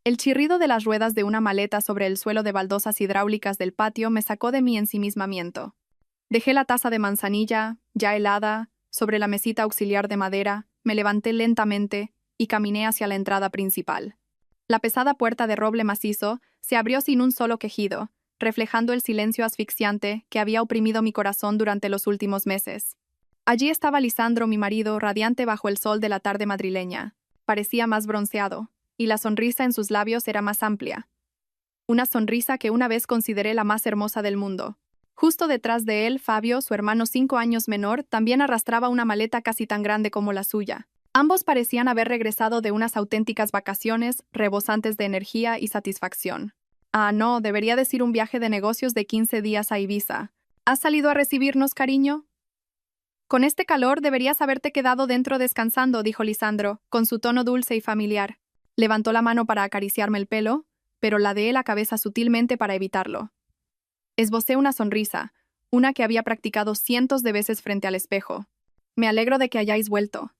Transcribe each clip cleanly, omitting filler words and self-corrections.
El chirrido de las ruedas de una maleta sobre el suelo de baldosas hidráulicas del patio me sacó de mi ensimismamiento. Dejé la taza de manzanilla, ya helada, sobre la mesita auxiliar de madera, me levanté lentamente y caminé hacia la entrada principal. La pesada puerta de roble macizo se abrió sin un solo quejido, reflejando el silencio asfixiante que había oprimido mi corazón durante los últimos meses. Allí estaba Lisandro, mi marido, radiante bajo el sol de la tarde madrileña. Parecía más bronceado, y la sonrisa en sus labios era más amplia. Una sonrisa que una vez consideré la más hermosa del mundo. Justo detrás de él, Fabio, su hermano 5 años menor, también arrastraba una maleta casi tan grande como la suya. Ambos parecían haber regresado de unas auténticas vacaciones, rebosantes de energía y satisfacción. Ah, no, debería decir un viaje de negocios de 15 días a Ibiza. ¿Has salido a recibirnos, cariño? Con este calor deberías haberte quedado dentro descansando, dijo Lisandro, con su tono dulce y familiar. Levantó la mano para acariciarme el pelo, pero ladeé la cabeza sutilmente para evitarlo. Esbocé una sonrisa, una que había practicado cientos de veces frente al espejo. Me alegro de que hayáis vuelto.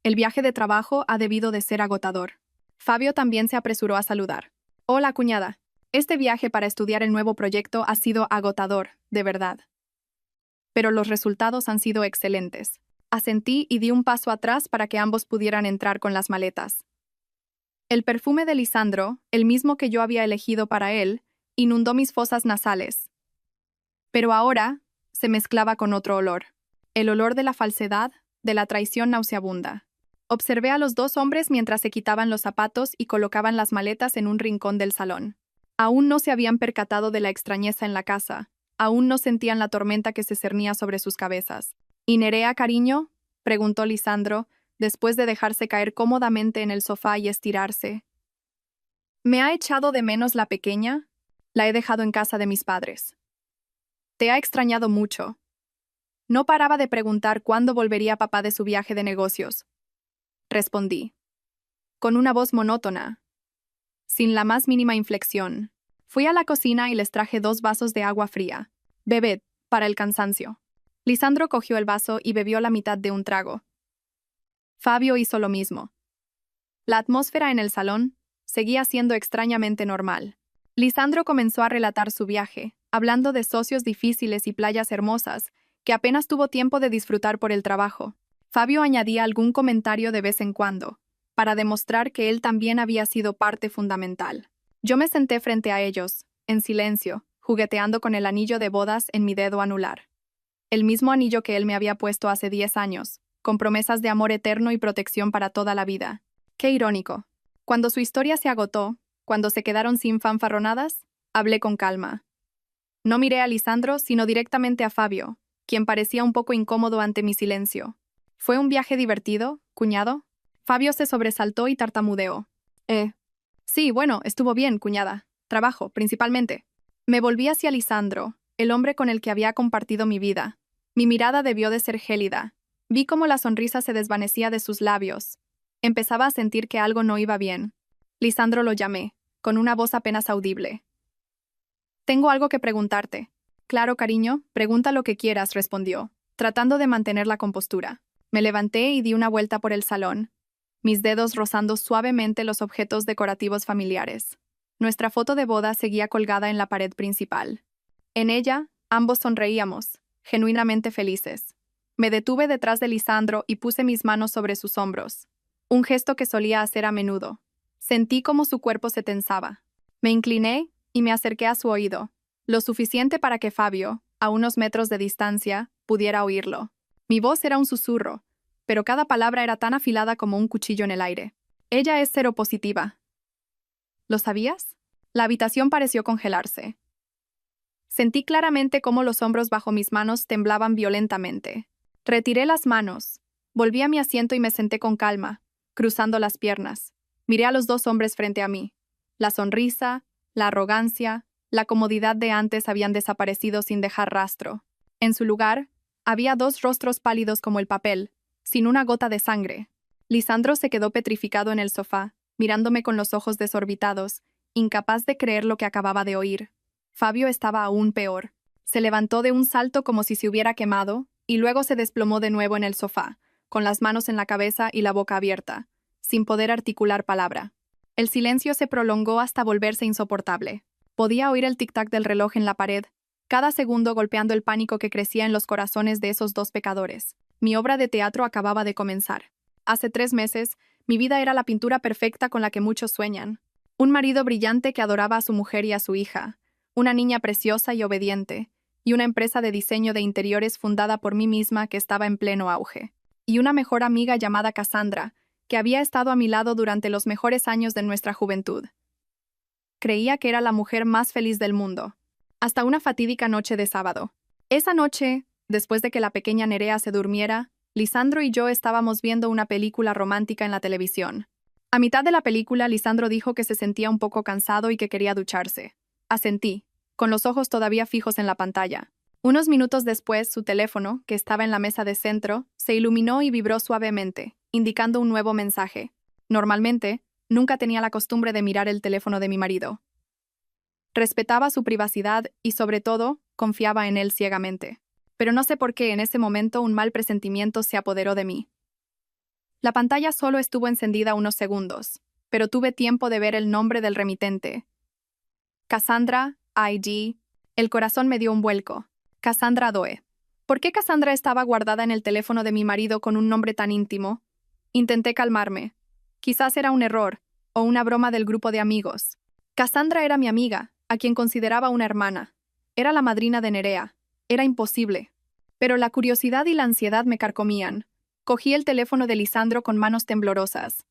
El viaje de trabajo ha debido de ser agotador. Fabio también se apresuró a saludar. Hola, cuñada. Este viaje para estudiar el nuevo proyecto ha sido agotador, de verdad. Pero los resultados han sido excelentes. Asentí y di un paso atrás para que ambos pudieran entrar con las maletas. El perfume de Lisandro, el mismo que yo había elegido para él, inundó mis fosas nasales. Pero ahora se mezclaba con otro olor. El olor de la falsedad, de la traición nauseabunda. Observé a los dos hombres mientras se quitaban los zapatos y colocaban las maletas en un rincón del salón. Aún no se habían percatado de la extrañeza en la casa. Aún no sentían la tormenta que se cernía sobre sus cabezas. ¿Y Nerea, cariño? Preguntó Lisandro, después de dejarse caer cómodamente en el sofá y estirarse. ¿Me ha echado de menos la pequeña? La he dejado en casa de mis padres. Te ha extrañado mucho. No paraba de preguntar cuándo volvería papá de su viaje de negocios. Respondí, con una voz monótona, sin la más mínima inflexión. Fui a la cocina y les traje 2 vasos de agua fría. Bebed, para el cansancio. Lisandro cogió el vaso y bebió la mitad de un trago. Fabio hizo lo mismo. La atmósfera en el salón seguía siendo extrañamente normal. Lisandro comenzó a relatar su viaje, hablando de socios difíciles y playas hermosas, que apenas tuvo tiempo de disfrutar por el trabajo. Fabio añadía algún comentario de vez en cuando, para demostrar que él también había sido parte fundamental. Yo me senté frente a ellos, en silencio, jugueteando con el anillo de bodas en mi dedo anular. El mismo anillo que él me había puesto hace 10 años, con promesas de amor eterno y protección para toda la vida. Qué irónico. Cuando su historia se agotó, cuando se quedaron sin fanfarronadas, hablé con calma. No miré a Lisandro, sino directamente a Fabio, quien parecía un poco incómodo ante mi silencio. ¿Fue un viaje divertido, cuñado? Fabio se sobresaltó y tartamudeó. Sí, bueno, estuvo bien, cuñada. Trabajo, principalmente. Me volví hacia Lisandro, el hombre con el que había compartido mi vida. Mi mirada debió de ser gélida. Vi cómo la sonrisa se desvanecía de sus labios. Empezaba a sentir que algo no iba bien. Lisandro, lo llamé, con una voz apenas audible. Tengo algo que preguntarte. Claro, cariño, pregunta lo que quieras, respondió, tratando de mantener la compostura. Me levanté y di una vuelta por el salón, mis dedos rozando suavemente los objetos decorativos familiares. Nuestra foto de boda seguía colgada en la pared principal. En ella, ambos sonreíamos, genuinamente felices. Me detuve detrás de Lisandro y puse mis manos sobre sus hombros, un gesto que solía hacer a menudo. Sentí como su cuerpo se tensaba. Me incliné y me acerqué a su oído, lo suficiente para que Fabio, a unos metros de distancia, pudiera oírlo. Mi voz era un susurro, pero cada palabra era tan afilada como un cuchillo en el aire. Ella es seropositiva. ¿Lo sabías? La habitación pareció congelarse. Sentí claramente cómo los hombros bajo mis manos temblaban violentamente. Retiré las manos, volví a mi asiento y me senté con calma, cruzando las piernas. Miré a los dos hombres frente a mí. La sonrisa, la arrogancia, la comodidad de antes habían desaparecido sin dejar rastro. En su lugar, había 2 rostros pálidos como el papel, sin una gota de sangre. Lisandro se quedó petrificado en el sofá, mirándome con los ojos desorbitados, incapaz de creer lo que acababa de oír. Fabio estaba aún peor. Se levantó de un salto como si se hubiera quemado, y luego se desplomó de nuevo en el sofá, con las manos en la cabeza y la boca abierta, sin poder articular palabra. El silencio se prolongó hasta volverse insoportable. Podía oír el tic-tac del reloj en la pared, cada segundo golpeando el pánico que crecía en los corazones de esos dos pecadores. Mi obra de teatro acababa de comenzar. Hace 3 meses, mi vida era la pintura perfecta con la que muchos sueñan. Un marido brillante que adoraba a su mujer y a su hija, una niña preciosa y obediente, y una empresa de diseño de interiores fundada por mí misma que estaba en pleno auge. Y una mejor amiga llamada Cassandra, que había estado a mi lado durante los mejores años de nuestra juventud. Creía que era la mujer más feliz del mundo. Hasta una fatídica noche de sábado. Esa noche, después de que la pequeña Nerea se durmiera, Lisandro y yo estábamos viendo una película romántica en la televisión. A mitad de la película, Lisandro dijo que se sentía un poco cansado y que quería ducharse. Asentí, con los ojos todavía fijos en la pantalla. Unos minutos después, su teléfono, que estaba en la mesa de centro, se iluminó y vibró suavemente, indicando un nuevo mensaje. Normalmente, nunca tenía la costumbre de mirar el teléfono de mi marido. Respetaba su privacidad y, sobre todo, confiaba en él ciegamente. Pero no sé por qué en ese momento un mal presentimiento se apoderó de mí. La pantalla solo estuvo encendida unos segundos, pero tuve tiempo de ver el nombre del remitente. Cassandra, ID. El corazón me dio un vuelco. Cassandra Doe. ¿Por qué Cassandra estaba guardada en el teléfono de mi marido con un nombre tan íntimo? Intenté calmarme. Quizás era un error, o una broma del grupo de amigos. Cassandra era mi amiga, a quien consideraba una hermana. Era la madrina de Nerea. Era imposible. Pero la curiosidad y la ansiedad me carcomían. Cogí el teléfono de Lisandro con manos temblorosas.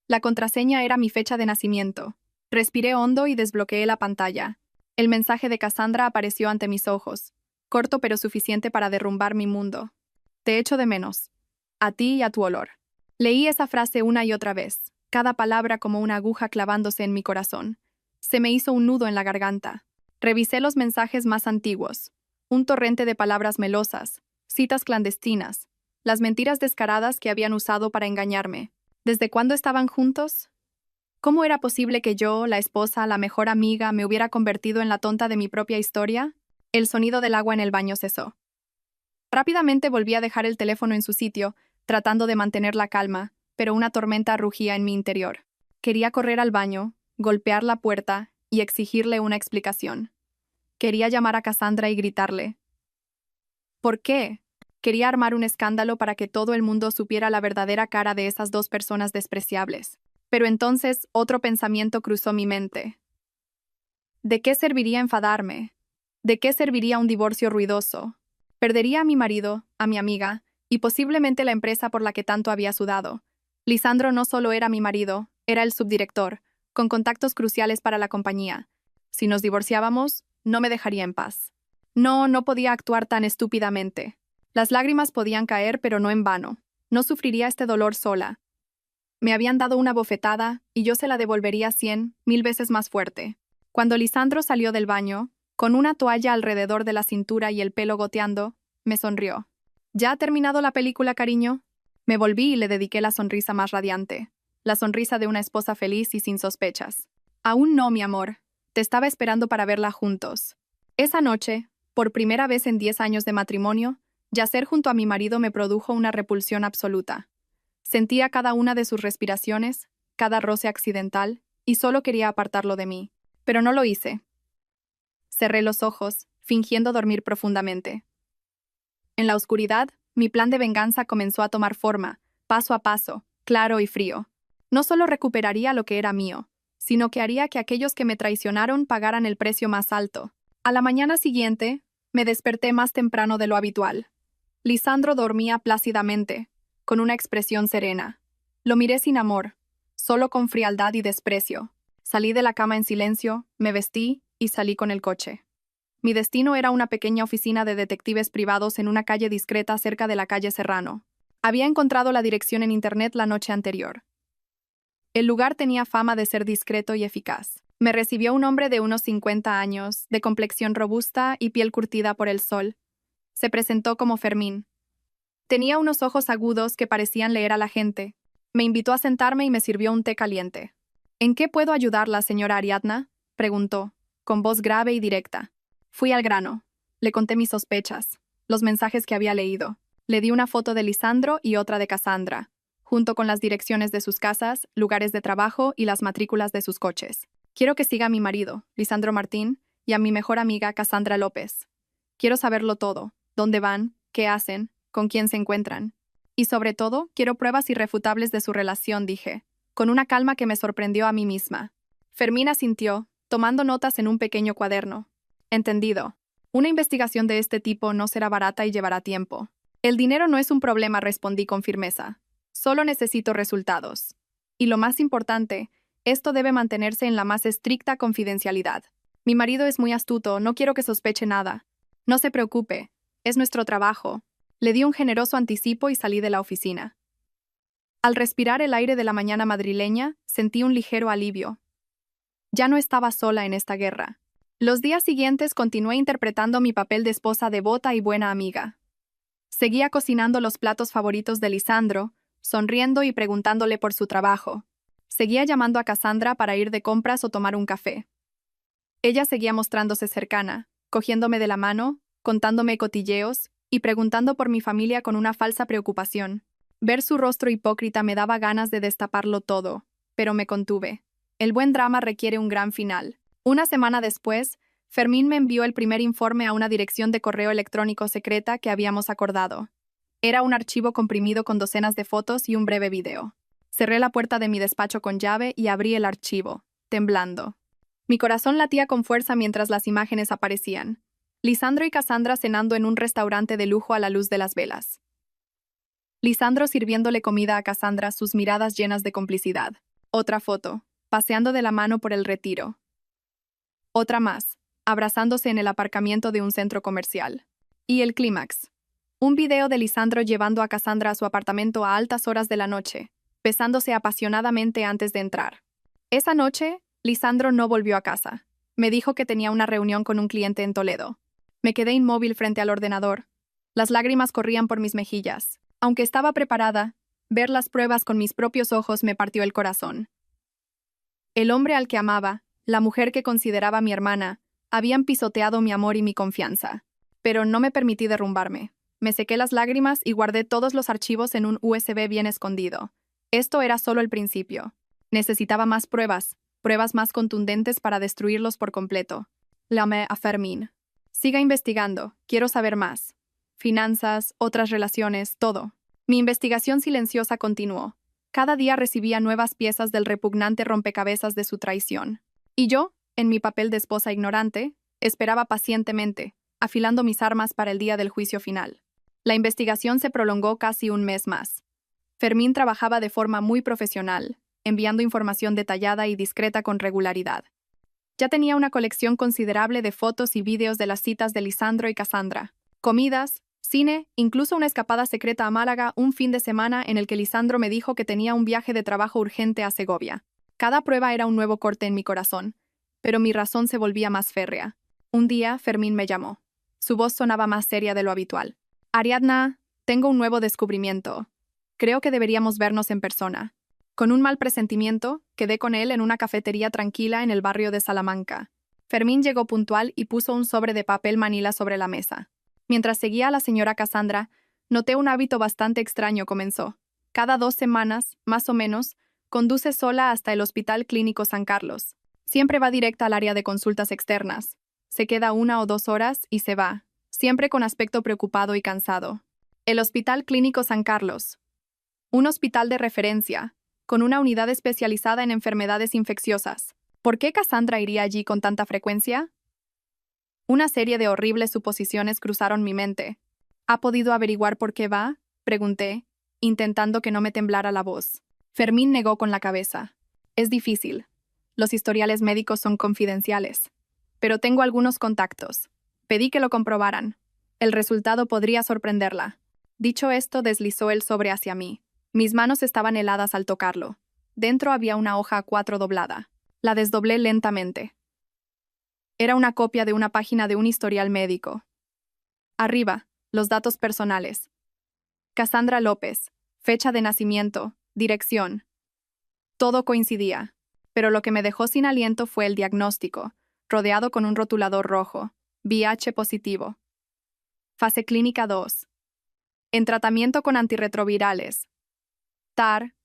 La contraseña era mi fecha de nacimiento. Respiré hondo y desbloqueé la pantalla. El mensaje de Cassandra apareció ante mis ojos, corto pero suficiente para derrumbar mi mundo. Te echo de menos. A ti y a tu olor. Leí esa frase una y otra vez, cada palabra como una aguja clavándose en mi corazón. Se me hizo un nudo en la garganta. Revisé los mensajes más antiguos. Un torrente de palabras melosas, citas clandestinas, las mentiras descaradas que habían usado para engañarme. ¿Desde cuándo estaban juntos? ¿Cómo era posible que yo, la esposa, la mejor amiga, me hubiera convertido en la tonta de mi propia historia? El sonido del agua en el baño cesó. Rápidamente volví a dejar el teléfono en su sitio, tratando de mantener la calma, pero una tormenta rugía en mi interior. Quería correr al baño, golpear la puerta y exigirle una explicación. Quería llamar a Cassandra y gritarle. ¿Por qué? Quería armar un escándalo para que todo el mundo supiera la verdadera cara de esas dos personas despreciables. Pero entonces otro pensamiento cruzó mi mente. ¿De qué serviría enfadarme? ¿De qué serviría un divorcio ruidoso? Perdería a mi marido, a mi amiga, y posiblemente la empresa por la que tanto había sudado. Lisandro no solo era mi marido, era el subdirector, con contactos cruciales para la compañía. Si nos divorciábamos, no me dejaría en paz. No podía actuar tan estúpidamente. Las lágrimas podían caer, pero no en vano. No sufriría este dolor sola. Me habían dado una bofetada, y yo se la devolvería 100.000 veces más fuerte. Cuando Lisandro salió del baño, con una toalla alrededor de la cintura y el pelo goteando, me sonrió. ¿Ya ha terminado la película, cariño? Me volví y le dediqué la sonrisa más radiante. La sonrisa de una esposa feliz y sin sospechas. Aún no, mi amor. Te estaba esperando para verla juntos. Esa noche, por primera vez en 10 años de matrimonio, yacer junto a mi marido me produjo una repulsión absoluta. Sentía cada una de sus respiraciones, cada roce accidental, y solo quería apartarlo de mí. Pero no lo hice. Cerré los ojos, fingiendo dormir profundamente. En la oscuridad, mi plan de venganza comenzó a tomar forma, paso a paso, claro y frío. No solo recuperaría lo que era mío, sino que haría que aquellos que me traicionaron pagaran el precio más alto. A la mañana siguiente, me desperté más temprano de lo habitual. Lisandro dormía plácidamente, con una expresión serena. Lo miré sin amor, solo con frialdad y desprecio. Salí de la cama en silencio, me vestí y salí con el coche. Mi destino era una pequeña oficina de detectives privados en una calle discreta cerca de la calle Serrano. Había encontrado la dirección en internet la noche anterior. El lugar tenía fama de ser discreto y eficaz. Me recibió un hombre de unos 50 años, de complexión robusta y piel curtida por el sol. Se presentó como Fermín. Tenía unos ojos agudos que parecían leer a la gente. Me invitó a sentarme y me sirvió un té caliente. ¿En qué puedo ayudarla, señora Ariadna?, preguntó, con voz grave y directa. Fui al grano. Le conté mis sospechas, los mensajes que había leído. Le di una foto de Lisandro y otra de Cassandra. junto con las direcciones de sus casas, lugares de trabajo y las matrículas de sus coches. Quiero que siga a mi marido, Lisandro Martín, y a mi mejor amiga, Cassandra López. Quiero saberlo todo, dónde van, qué hacen, con quién se encuentran. Y sobre todo, quiero pruebas irrefutables de su relación, dije, con una calma que me sorprendió a mí misma. Fermín asintió, tomando notas en un pequeño cuaderno. Entendido. Una investigación de este tipo no será barata y llevará tiempo. El dinero no es un problema, respondí con firmeza. Solo necesito resultados. Y lo más importante, esto debe mantenerse en la más estricta confidencialidad. Mi marido es muy astuto, no quiero que sospeche nada. No se preocupe, es nuestro trabajo. Le di un generoso anticipo y salí de la oficina. Al respirar el aire de la mañana madrileña, sentí un ligero alivio. Ya no estaba sola en esta guerra. Los días siguientes continué interpretando mi papel de esposa devota y buena amiga. Seguía cocinando los platos favoritos de Lisandro, sonriendo y preguntándole por su trabajo. Seguía llamando a Cassandra para ir de compras o tomar un café. Ella seguía mostrándose cercana, cogiéndome de la mano, contándome cotilleos y preguntando por mi familia con una falsa preocupación. Ver su rostro hipócrita me daba ganas de destaparlo todo, pero me contuve. El buen drama requiere un gran final. Una semana después, Fermín me envió el primer informe a una dirección de correo electrónico secreta que habíamos acordado. Era un archivo comprimido con docenas de fotos y un breve video. Cerré la puerta de mi despacho con llave y abrí el archivo, temblando. Mi corazón latía con fuerza mientras las imágenes aparecían. Lisandro y Cassandra cenando en un restaurante de lujo a la luz de las velas. Lisandro sirviéndole comida a Cassandra, sus miradas llenas de complicidad. Otra foto, paseando de la mano por el Retiro. Otra más, abrazándose en el aparcamiento de un centro comercial. Y el clímax. Un video de Lisandro llevando a Cassandra a su apartamento a altas horas de la noche, besándose apasionadamente antes de entrar. Esa noche, Lisandro no volvió a casa. Me dijo que tenía una reunión con un cliente en Toledo. Me quedé inmóvil frente al ordenador. Las lágrimas corrían por mis mejillas. Aunque estaba preparada, ver las pruebas con mis propios ojos me partió el corazón. El hombre al que amaba, la mujer que consideraba mi hermana, habían pisoteado mi amor y mi confianza. Pero no me permití derrumbarme. Me sequé las lágrimas y guardé todos los archivos en un USB bien escondido. Esto era solo el principio. Necesitaba más pruebas, pruebas más contundentes para destruirlos por completo. Llamé a Fermín. Siga investigando, quiero saber más. Finanzas, otras relaciones, todo. Mi investigación silenciosa continuó. Cada día recibía nuevas piezas del repugnante rompecabezas de su traición. Y yo, en mi papel de esposa ignorante, esperaba pacientemente, afilando mis armas para el día del juicio final. La investigación se prolongó casi un mes más. Fermín trabajaba de forma muy profesional, enviando información detallada y discreta con regularidad. Ya tenía una colección considerable de fotos y vídeos de las citas de Lisandro y Cassandra, comidas, cine, incluso una escapada secreta a Málaga un fin de semana en el que Lisandro me dijo que tenía un viaje de trabajo urgente a Segovia. Cada prueba era un nuevo corte en mi corazón, pero mi razón se volvía más férrea. Un día, Fermín me llamó. Su voz sonaba más seria de lo habitual. Ariadna, tengo un nuevo descubrimiento. Creo que deberíamos vernos en persona. Con un mal presentimiento, quedé con él en una cafetería tranquila en el barrio de Salamanca. Fermín llegó puntual y puso un sobre de papel manila sobre la mesa. Mientras seguía a la señora Cassandra, noté un hábito bastante extraño comenzó. Cada 2 semanas, más o menos, conduce sola hasta el Hospital Clínico San Carlos. Siempre va directa al área de consultas externas. Se queda 1 o 2 horas y se va, siempre con aspecto preocupado y cansado. El Hospital Clínico San Carlos. Un hospital de referencia, con una unidad especializada en enfermedades infecciosas. ¿Por qué Cassandra iría allí con tanta frecuencia? Una serie de horribles suposiciones cruzaron mi mente. ¿Ha podido averiguar por qué va?, pregunté, intentando que no me temblara la voz. Fermín negó con la cabeza. Es difícil. Los historiales médicos son confidenciales. Pero tengo algunos contactos. Pedí que lo comprobaran. El resultado podría sorprenderla. Dicho esto, deslizó el sobre hacia mí. Mis manos estaban heladas al tocarlo. Dentro había una hoja A4 doblada. La desdoblé lentamente. Era una copia de una página de un historial médico. Arriba, los datos personales. Cassandra López, fecha de nacimiento, dirección. Todo coincidía, pero lo que me dejó sin aliento fue el diagnóstico, rodeado con un rotulador rojo, VIH positivo. Fase clínica 2. En tratamiento con antirretrovirales. TAR,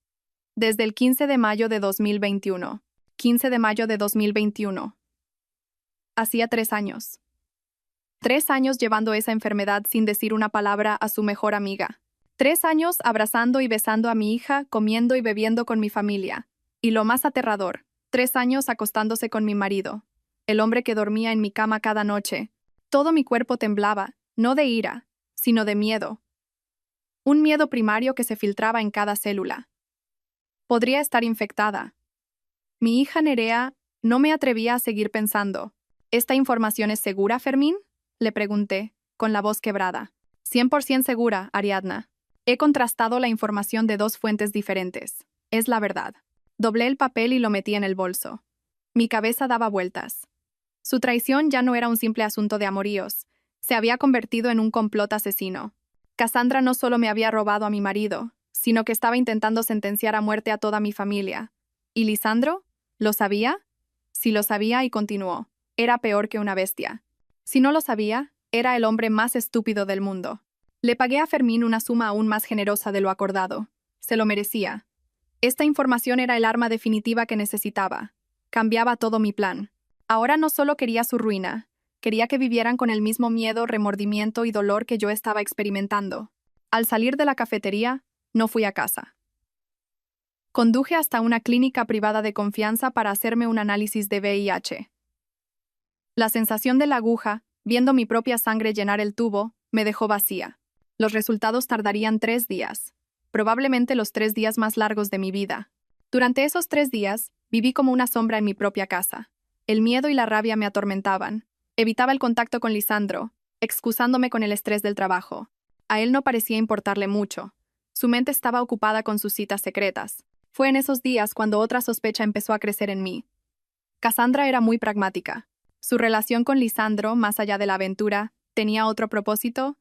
desde el 15 de mayo de 2021. 15 de mayo de 2021. Hacía 3 años. 3 años llevando esa enfermedad sin decir una palabra a su mejor amiga. 3 años abrazando y besando a mi hija, comiendo y bebiendo con mi familia. Y lo más aterrador, 3 años acostándose con mi marido, el hombre que dormía en mi cama cada noche. Todo mi cuerpo temblaba, no de ira, sino de miedo. Un miedo primario que se filtraba en cada célula. Podría estar infectada. Mi hija Nerea, no me atrevía a seguir pensando. ¿Esta información es segura, Fermín?, le pregunté, con la voz quebrada. 100% segura, Ariadna. He contrastado la información de 2 fuentes diferentes. Es la verdad. Doblé el papel y lo metí en el bolso. Mi cabeza daba vueltas. Su traición ya no era un simple asunto de amoríos. Se había convertido en un complot asesino. Cassandra no solo me había robado a mi marido, sino que estaba intentando sentenciar a muerte a toda mi familia. ¿Y Lisandro? ¿Lo sabía? Sí lo sabía y continuó. Era peor que una bestia. Si no lo sabía, era el hombre más estúpido del mundo. Le pagué a Fermín una suma aún más generosa de lo acordado. Se lo merecía. Esta información era el arma definitiva que necesitaba. Cambiaba todo mi plan. Ahora no solo quería su ruina, quería que vivieran con el mismo miedo, remordimiento y dolor que yo estaba experimentando. Al salir de la cafetería, no fui a casa. Conduje hasta una clínica privada de confianza para hacerme un análisis de VIH. La sensación de la aguja, viendo mi propia sangre llenar el tubo, me dejó vacía. Los resultados tardarían 3 días. Probablemente los 3 días más largos de mi vida. Durante esos 3 días, viví como una sombra en mi propia casa. El miedo y la rabia me atormentaban. Evitaba el contacto con Lisandro, excusándome con el estrés del trabajo. A él no parecía importarle mucho. Su mente estaba ocupada con sus citas secretas. Fue en esos días cuando otra sospecha empezó a crecer en mí. Cassandra era muy pragmática. Su relación con Lisandro, más allá de la aventura, tenía otro propósito,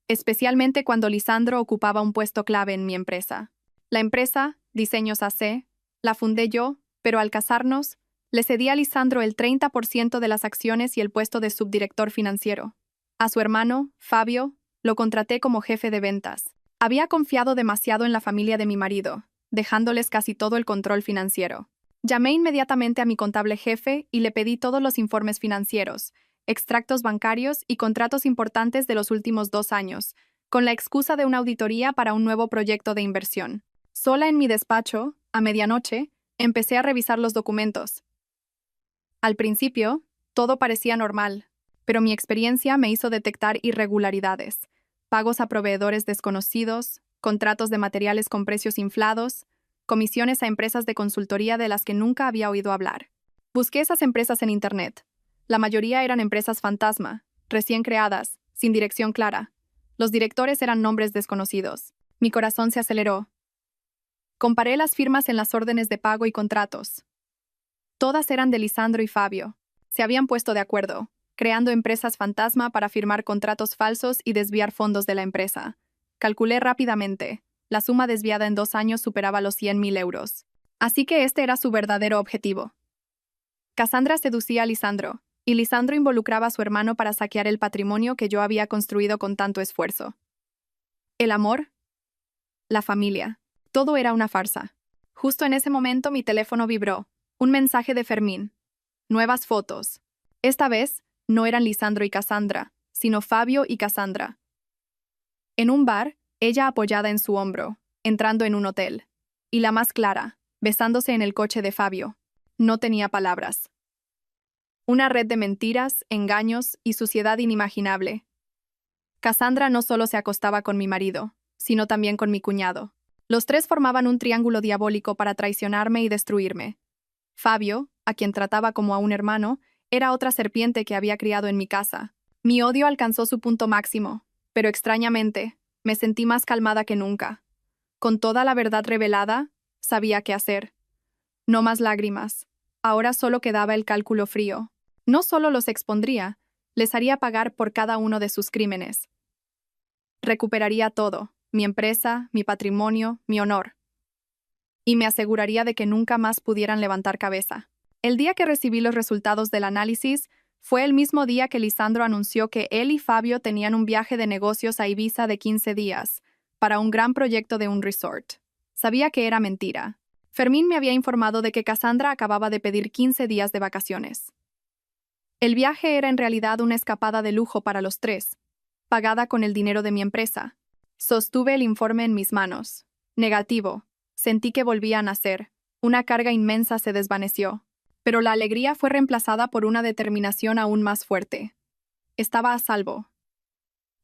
especialmente cuando Lisandro ocupaba un puesto clave en mi empresa. La empresa, Diseños AC, la fundé yo, pero al casarnos, le cedí a Lisandro el 30% de las acciones y el puesto de subdirector financiero. A su hermano, Fabio, lo contraté como jefe de ventas. Había confiado demasiado en la familia de mi marido, dejándoles casi todo el control financiero. Llamé inmediatamente a mi contable jefe y le pedí todos los informes financieros, extractos bancarios y contratos importantes de los últimos 2 años, con la excusa de una auditoría para un nuevo proyecto de inversión. Sola en mi despacho, a medianoche, empecé a revisar los documentos. Al principio, todo parecía normal, pero mi experiencia me hizo detectar irregularidades, pagos a proveedores desconocidos, contratos de materiales con precios inflados, comisiones a empresas de consultoría de las que nunca había oído hablar. Busqué esas empresas en Internet. La mayoría eran empresas fantasma, recién creadas, sin dirección clara. Los directores eran nombres desconocidos. Mi corazón se aceleró. Comparé las firmas en las órdenes de pago y contratos. Todas eran de Lisandro y Fabio. Se habían puesto de acuerdo, creando empresas fantasma para firmar contratos falsos y desviar fondos de la empresa. Calculé rápidamente. La suma desviada en 2 años superaba los 100.000 euros. Así que este era su verdadero objetivo. Cassandra seducía a Lisandro, y Lisandro involucraba a su hermano para saquear el patrimonio que yo había construido con tanto esfuerzo. El amor, la familia, todo era una farsa. Justo en ese momento mi teléfono vibró. Un mensaje de Fermín. Nuevas fotos. Esta vez, no eran Lisandro y Cassandra, sino Fabio y Cassandra. En un bar, ella apoyada en su hombro, entrando en un hotel. Y la más clara, besándose en el coche de Fabio. No tenía palabras. Una red de mentiras, engaños y suciedad inimaginable. Cassandra no solo se acostaba con mi marido, sino también con mi cuñado. Los 3 formaban un triángulo diabólico para traicionarme y destruirme. Fabio, a quien trataba como a un hermano, era otra serpiente que había criado en mi casa. Mi odio alcanzó su punto máximo, pero extrañamente, me sentí más calmada que nunca. Con toda la verdad revelada, sabía qué hacer. No más lágrimas. Ahora solo quedaba el cálculo frío. No solo los expondría, les haría pagar por cada uno de sus crímenes. Recuperaría todo, mi empresa, mi patrimonio, mi honor. Y me aseguraría de que nunca más pudieran levantar cabeza. El día que recibí los resultados del análisis, fue el mismo día que Lisandro anunció que él y Fabio tenían un viaje de negocios a Ibiza de 15 días, para un gran proyecto de un resort. Sabía que era mentira. Fermín me había informado de que Cassandra acababa de pedir 15 días de vacaciones. El viaje era en realidad una escapada de lujo para los tres, pagada con el dinero de mi empresa. Sostuve el informe en mis manos. Negativo. Sentí que volvía a nacer. Una carga inmensa se desvaneció. Pero la alegría fue reemplazada por una determinación aún más fuerte. Estaba a salvo.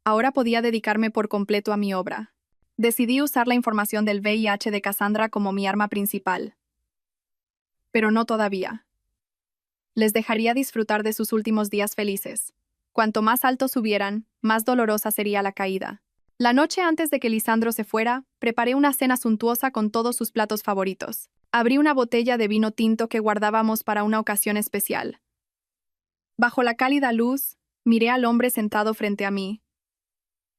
Ahora podía dedicarme por completo a mi obra. Decidí usar la información del VIH de Cassandra como mi arma principal. Pero no todavía. Les dejaría disfrutar de sus últimos días felices. Cuanto más alto subieran, más dolorosa sería la caída. La noche antes de que Lisandro se fuera, preparé una cena suntuosa con todos sus platos favoritos. Abrí una botella de vino tinto que guardábamos para una ocasión especial. Bajo la cálida luz, miré al hombre sentado frente a mí,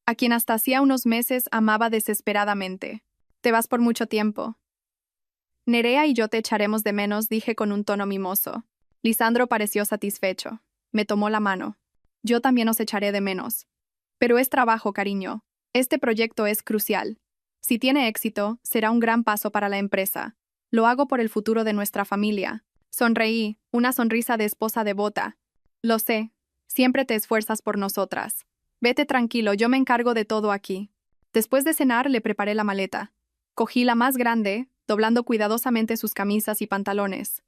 a quien hasta hacía unos meses amaba desesperadamente. Te vas por mucho tiempo. Nerea y yo te echaremos de menos, dije con un tono mimoso. Lisandro pareció satisfecho. Me tomó la mano. Yo también os echaré de menos. Pero es trabajo, cariño. Este proyecto es crucial. Si tiene éxito, será un gran paso para la empresa. Lo hago por el futuro de nuestra familia. Sonreí, una sonrisa de esposa devota. Lo sé. Siempre te esfuerzas por nosotras. Vete tranquilo, yo me encargo de todo aquí. Después de cenar, le preparé la maleta. Cogí la más grande, doblando cuidadosamente sus camisas y pantalones.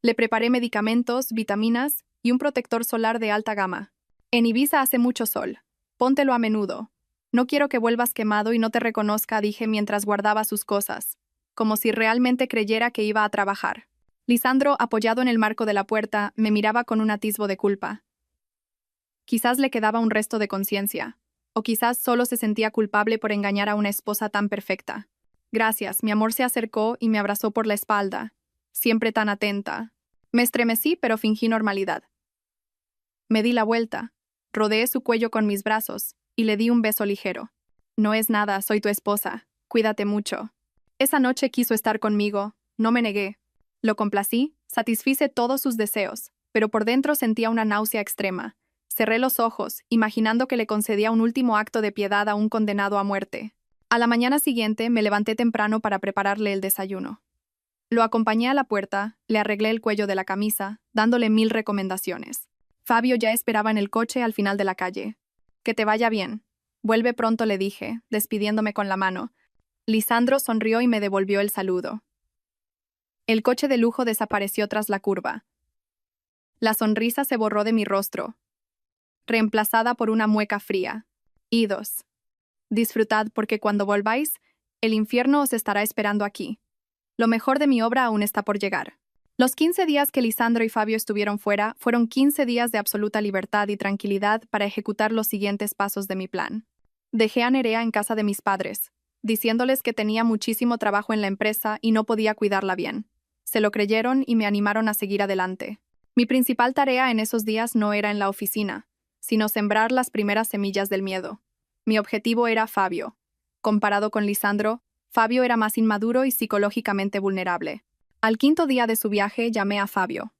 Le preparé medicamentos, vitaminas y un protector solar de alta gama. En Ibiza hace mucho sol. Póntelo a menudo. No quiero que vuelvas quemado y no te reconozca, dije mientras guardaba sus cosas, como si realmente creyera que iba a trabajar. Lisandro, apoyado en el marco de la puerta, me miraba con un atisbo de culpa. Quizás le quedaba un resto de conciencia, o quizás solo se sentía culpable por engañar a una esposa tan perfecta. Gracias, mi amor se acercó y me abrazó por la espalda, siempre tan atenta. Me estremecí, pero fingí normalidad. Me di la vuelta, rodeé su cuello con mis brazos y le di un beso ligero. No es nada, soy tu esposa, cuídate mucho. Esa noche quiso estar conmigo, no me negué. Lo complací, satisfice todos sus deseos, pero por dentro sentía una náusea extrema. Cerré los ojos, imaginando que le concedía un último acto de piedad a un condenado a muerte. A la mañana siguiente me levanté temprano para prepararle el desayuno. Lo acompañé a la puerta, le arreglé el cuello de la camisa, dándole 1000 recomendaciones. Fabio ya esperaba en el coche al final de la calle. Que te vaya bien. Vuelve pronto, le dije, despidiéndome con la mano. Lisandro sonrió y me devolvió el saludo. El coche de lujo desapareció tras la curva. La sonrisa se borró de mi rostro, reemplazada por una mueca fría. Idos. Disfrutad porque cuando volváis, el infierno os estará esperando aquí. Lo mejor de mi obra aún está por llegar. Los 15 días que Lisandro y Fabio estuvieron fuera fueron 15 días de absoluta libertad y tranquilidad para ejecutar los siguientes pasos de mi plan. Dejé a Nerea en casa de mis padres, diciéndoles que tenía muchísimo trabajo en la empresa y no podía cuidarla bien. Se lo creyeron y me animaron a seguir adelante. Mi principal tarea en esos días no era en la oficina, sino sembrar las primeras semillas del miedo. Mi objetivo era Fabio. Comparado con Lisandro, Fabio era más inmaduro y psicológicamente vulnerable. Al 5.º día de su viaje llamé a Fabio.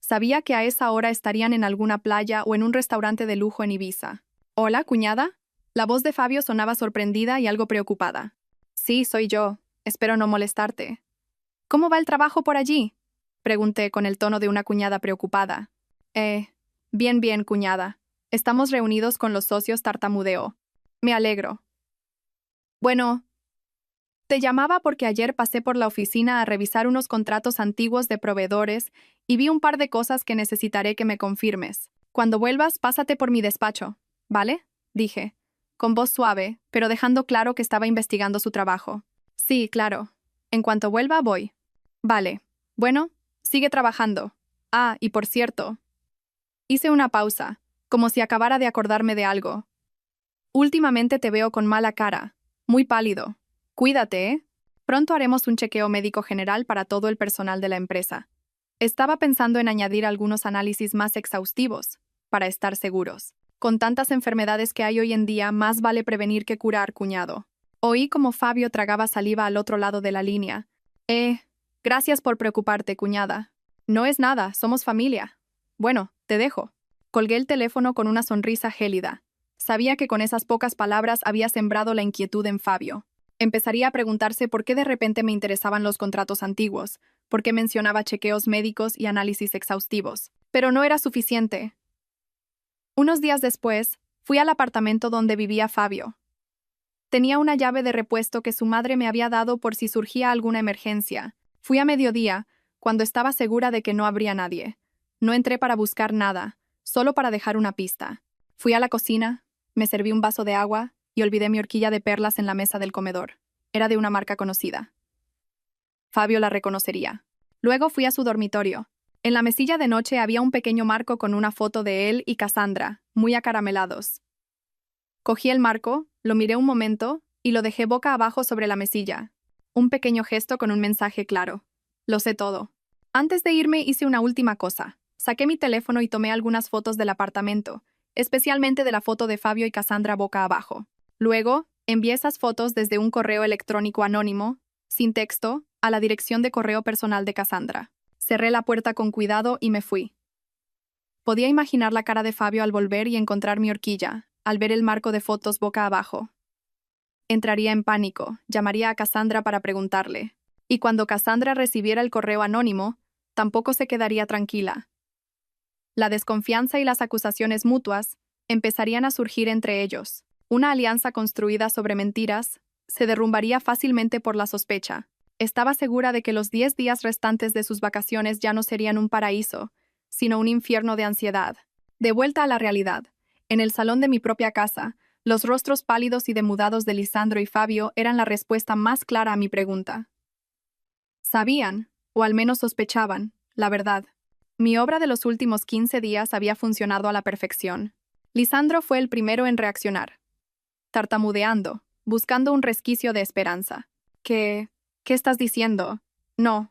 Sabía que a esa hora estarían en alguna playa o en un restaurante de lujo en Ibiza. «Hola, cuñada». La voz de Fabio sonaba sorprendida y algo preocupada. «Sí, soy yo. Espero no molestarte». «¿Cómo va el trabajo por allí?», pregunté con el tono de una cuñada preocupada. Bien, cuñada. Estamos reunidos con los socios», tartamudeó. «Me alegro». «Bueno, te llamaba porque ayer pasé por la oficina a revisar unos contratos antiguos de proveedores y vi un par de cosas que necesitaré que me confirmes. Cuando vuelvas, pásate por mi despacho, ¿vale?», dije, con voz suave, pero dejando claro que estaba investigando su trabajo. «Sí, claro. En cuanto vuelva, voy». «Vale. Bueno, sigue trabajando. Ah, y por cierto». Hice una pausa, como si acabara de acordarme de algo. «Últimamente te veo con mala cara, muy pálido. Cuídate, ¿eh? Pronto haremos un chequeo médico general para todo el personal de la empresa. Estaba pensando en añadir algunos análisis más exhaustivos, para estar seguros. Con tantas enfermedades que hay hoy en día, más vale prevenir que curar, cuñado». Oí como Fabio tragaba saliva al otro lado de la línea. Gracias por preocuparte, cuñada. No es nada, somos familia. Bueno, te dejo». Colgué el teléfono con una sonrisa gélida. Sabía que con esas pocas palabras había sembrado la inquietud en Fabio. Empezaría a preguntarse por qué de repente me interesaban los contratos antiguos, por qué mencionaba chequeos médicos y análisis exhaustivos. Pero no era suficiente. Unos días después, fui al apartamento donde vivía Fabio. Tenía una llave de repuesto que su madre me había dado por si surgía alguna emergencia. Fui a mediodía, cuando estaba segura de que no habría nadie. No entré para buscar nada, solo para dejar una pista. Fui a la cocina, me serví un vaso de agua y olvidé mi horquilla de perlas en la mesa del comedor. Era de una marca conocida. Fabio la reconocería. Luego fui a su dormitorio. En la mesilla de noche había un pequeño marco con una foto de él y Cassandra, muy acaramelados. Cogí el marco, lo miré un momento y lo dejé boca abajo sobre la mesilla. Un pequeño gesto con un mensaje claro. Lo sé todo. Antes de irme hice una última cosa. Saqué mi teléfono y tomé algunas fotos del apartamento, especialmente de la foto de Fabio y Cassandra boca abajo. Luego, envié esas fotos desde un correo electrónico anónimo, sin texto, a la dirección de correo personal de Cassandra. Cerré la puerta con cuidado y me fui. Podía imaginar la cara de Fabio al volver y encontrar mi horquilla, al ver el marco de fotos boca abajo. Entraría en pánico, llamaría a Cassandra para preguntarle. Y cuando Cassandra recibiera el correo anónimo, tampoco se quedaría tranquila. La desconfianza y las acusaciones mutuas empezarían a surgir entre ellos. Una alianza construida sobre mentiras se derrumbaría fácilmente por la sospecha. Estaba segura de que los 10 días restantes de sus vacaciones ya no serían un paraíso, sino un infierno de ansiedad. De vuelta a la realidad, en el salón de mi propia casa, los rostros pálidos y demudados de Lisandro y Fabio eran la respuesta más clara a mi pregunta. Sabían, o al menos sospechaban, la verdad. Mi obra de los últimos 15 días había funcionado a la perfección. Lisandro fue el primero en reaccionar, tartamudeando, buscando un resquicio de esperanza. ¿Qué estás diciendo? No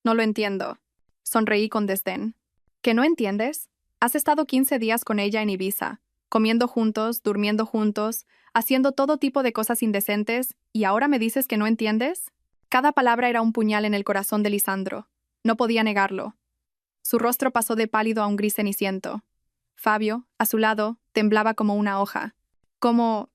lo entiendo. Sonreí con desdén. ¿Que no entiendes? Has estado 15 días con ella en Ibiza, comiendo juntos, durmiendo juntos, haciendo todo tipo de cosas indecentes, ¿y ahora me dices que no entiendes? Cada palabra era un puñal en el corazón de Lisandro. No podía negarlo. Su rostro pasó de pálido a un gris ceniciento. Fabio, a su lado, temblaba como una hoja. ¿Cómo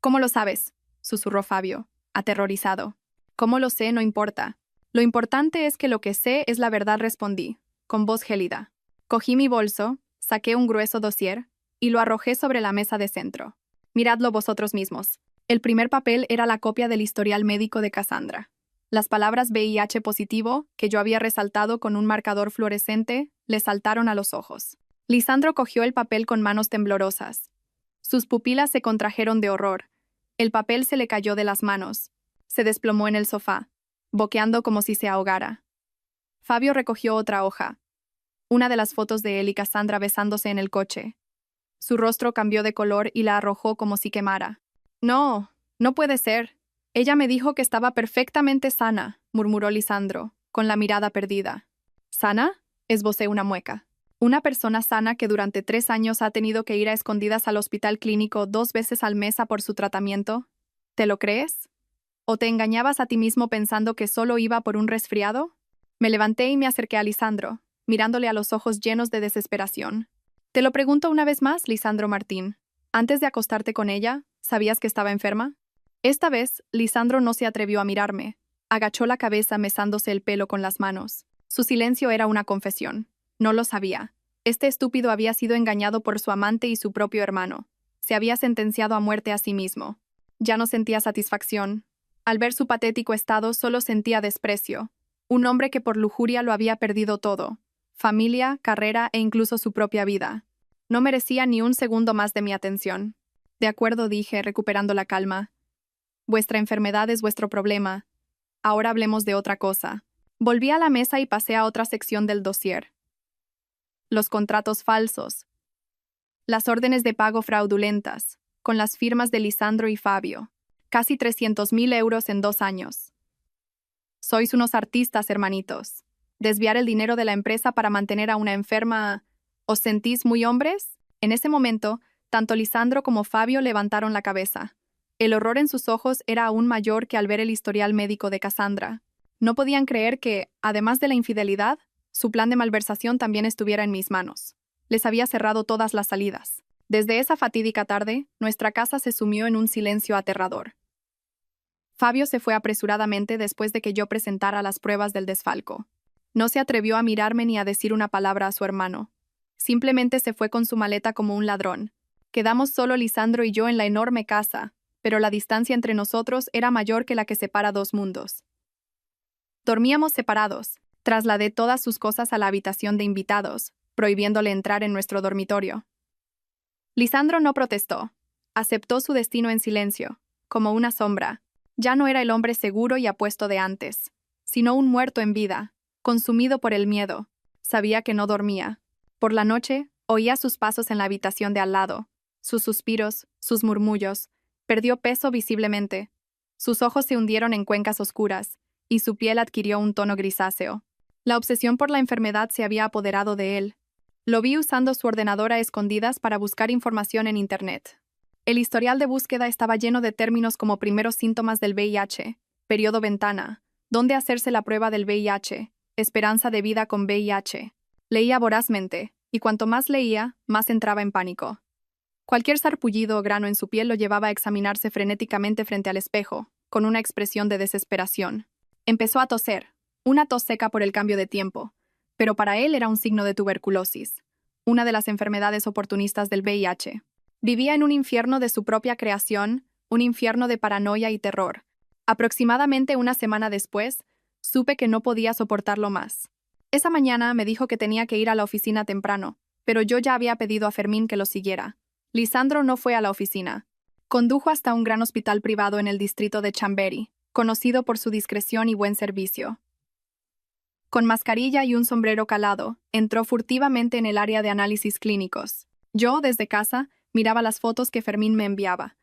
lo sabes?, susurró Fabio, aterrorizado. ¿Cómo lo sé? No importa. Lo importante es que lo que sé es la verdad, respondí, con voz gélida. Cogí mi bolso, saqué un grueso dossier y lo arrojé sobre la mesa de centro. Miradlo vosotros mismos. El primer papel era la copia del historial médico de Cassandra. Las palabras VIH positivo, que yo había resaltado con un marcador fluorescente, le saltaron a los ojos. Lisandro cogió el papel con manos temblorosas. Sus pupilas se contrajeron de horror. El papel se le cayó de las manos. Se desplomó en el sofá, boqueando como si se ahogara. Fabio recogió otra hoja. Una de las fotos de él y Cassandra besándose en el coche. Su rostro cambió de color y la arrojó como si quemara. No puede ser. Ella me dijo que estaba perfectamente sana, murmuró Lisandro, con la mirada perdida. ¿Sana? Esbocé una mueca. Una persona sana que durante 3 años ha tenido que ir a escondidas al hospital clínico 2 veces al mes a por su tratamiento. ¿Te lo crees? ¿O te engañabas a ti mismo pensando que solo iba por un resfriado? Me levanté y me acerqué a Lisandro, mirándole a los ojos llenos de desesperación. Te lo pregunto una vez más, Lisandro Martín. Antes de acostarte con ella, ¿sabías que estaba enferma? Esta vez, Lisandro no se atrevió a mirarme. Agachó la cabeza mesándose el pelo con las manos. Su silencio era una confesión. No lo sabía. Este estúpido había sido engañado por su amante y su propio hermano. Se había sentenciado a muerte a sí mismo. Ya no sentía satisfacción. Al ver su patético estado, solo sentía desprecio. Un hombre que por lujuria lo había perdido todo. Familia, carrera e incluso su propia vida. No merecía ni un segundo más de mi atención. De acuerdo, dije, recuperando la calma. Vuestra enfermedad es vuestro problema. Ahora hablemos de otra cosa. Volví a la mesa y pasé a otra sección del dossier. Los contratos falsos. Las órdenes de pago fraudulentas, con las firmas de Lisandro y Fabio. Casi 300.000 euros en 2 años. Sois unos artistas, hermanitos. Desviar el dinero de la empresa para mantener a una enferma. ¿Os sentís muy hombres? En ese momento, tanto Lisandro como Fabio levantaron la cabeza. El horror en sus ojos era aún mayor que al ver el historial médico de Cassandra. No podían creer que, además de la infidelidad, su plan de malversación también estuviera en mis manos. Les había cerrado todas las salidas. Desde esa fatídica tarde, nuestra casa se sumió en un silencio aterrador. Fabio se fue apresuradamente después de que yo presentara las pruebas del desfalco. No se atrevió a mirarme ni a decir una palabra a su hermano. Simplemente se fue con su maleta como un ladrón. Quedamos solo Lisandro y yo en la enorme casa, pero la distancia entre nosotros era mayor que la que separa dos mundos. Dormíamos separados. Trasladé todas sus cosas a la habitación de invitados, prohibiéndole entrar en nuestro dormitorio. Lisandro no protestó. Aceptó su destino en silencio, como una sombra. Ya no era el hombre seguro y apuesto de antes, sino un muerto en vida, consumido por el miedo. Sabía que no dormía. Por la noche, oía sus pasos en la habitación de al lado, sus suspiros, sus murmullos. Perdió peso visiblemente. Sus ojos se hundieron en cuencas oscuras, y su piel adquirió un tono grisáceo. La obsesión por la enfermedad se había apoderado de él. Lo vi usando su ordenador a escondidas para buscar información en Internet. El historial de búsqueda estaba lleno de términos como primeros síntomas del VIH, periodo ventana, dónde hacerse la prueba del VIH, esperanza de vida con VIH. Leía vorazmente, y cuanto más leía, más entraba en pánico. Cualquier sarpullido o grano en su piel lo llevaba a examinarse frenéticamente frente al espejo, con una expresión de desesperación. Empezó a toser, una tos seca por el cambio de tiempo, pero para él era un signo de tuberculosis, una de las enfermedades oportunistas del VIH. Vivía en un infierno de su propia creación, un infierno de paranoia y terror. Aproximadamente una semana después, supe que no podía soportarlo más. Esa mañana me dijo que tenía que ir a la oficina temprano, pero yo ya había pedido a Fermín que lo siguiera. Lisandro no fue a la oficina. Condujo hasta un gran hospital privado en el distrito de Chambéry, conocido por su discreción y buen servicio. Con mascarilla y un sombrero calado, entró furtivamente en el área de análisis clínicos. Yo, desde casa, miraba las fotos que Fermín me enviaba.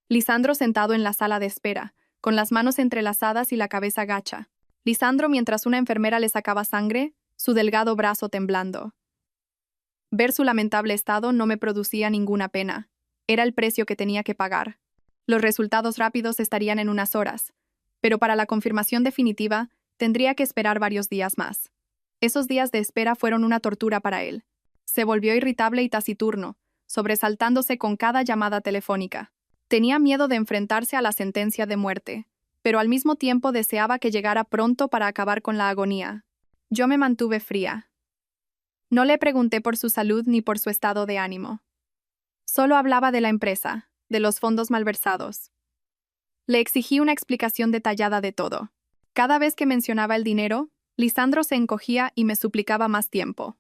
Lisandro sentado en la sala de espera, con las manos entrelazadas y la cabeza gacha. Lisandro mientras una enfermera le sacaba sangre, su delgado brazo temblando. Ver su lamentable estado no me producía ninguna pena. Era el precio que tenía que pagar. Los resultados rápidos estarían en unas horas, pero para la confirmación definitiva tendría que esperar varios días más. Esos días de espera fueron una tortura para él. Se volvió irritable y taciturno, sobresaltándose con cada llamada telefónica. Tenía miedo de enfrentarse a la sentencia de muerte, pero al mismo tiempo deseaba que llegara pronto para acabar con la agonía. Yo me mantuve fría. No le pregunté por su salud ni por su estado de ánimo. Solo hablaba de la empresa, de los fondos malversados. Le exigí una explicación detallada de todo. Cada vez que mencionaba el dinero, Lisandro se encogía y me suplicaba más tiempo.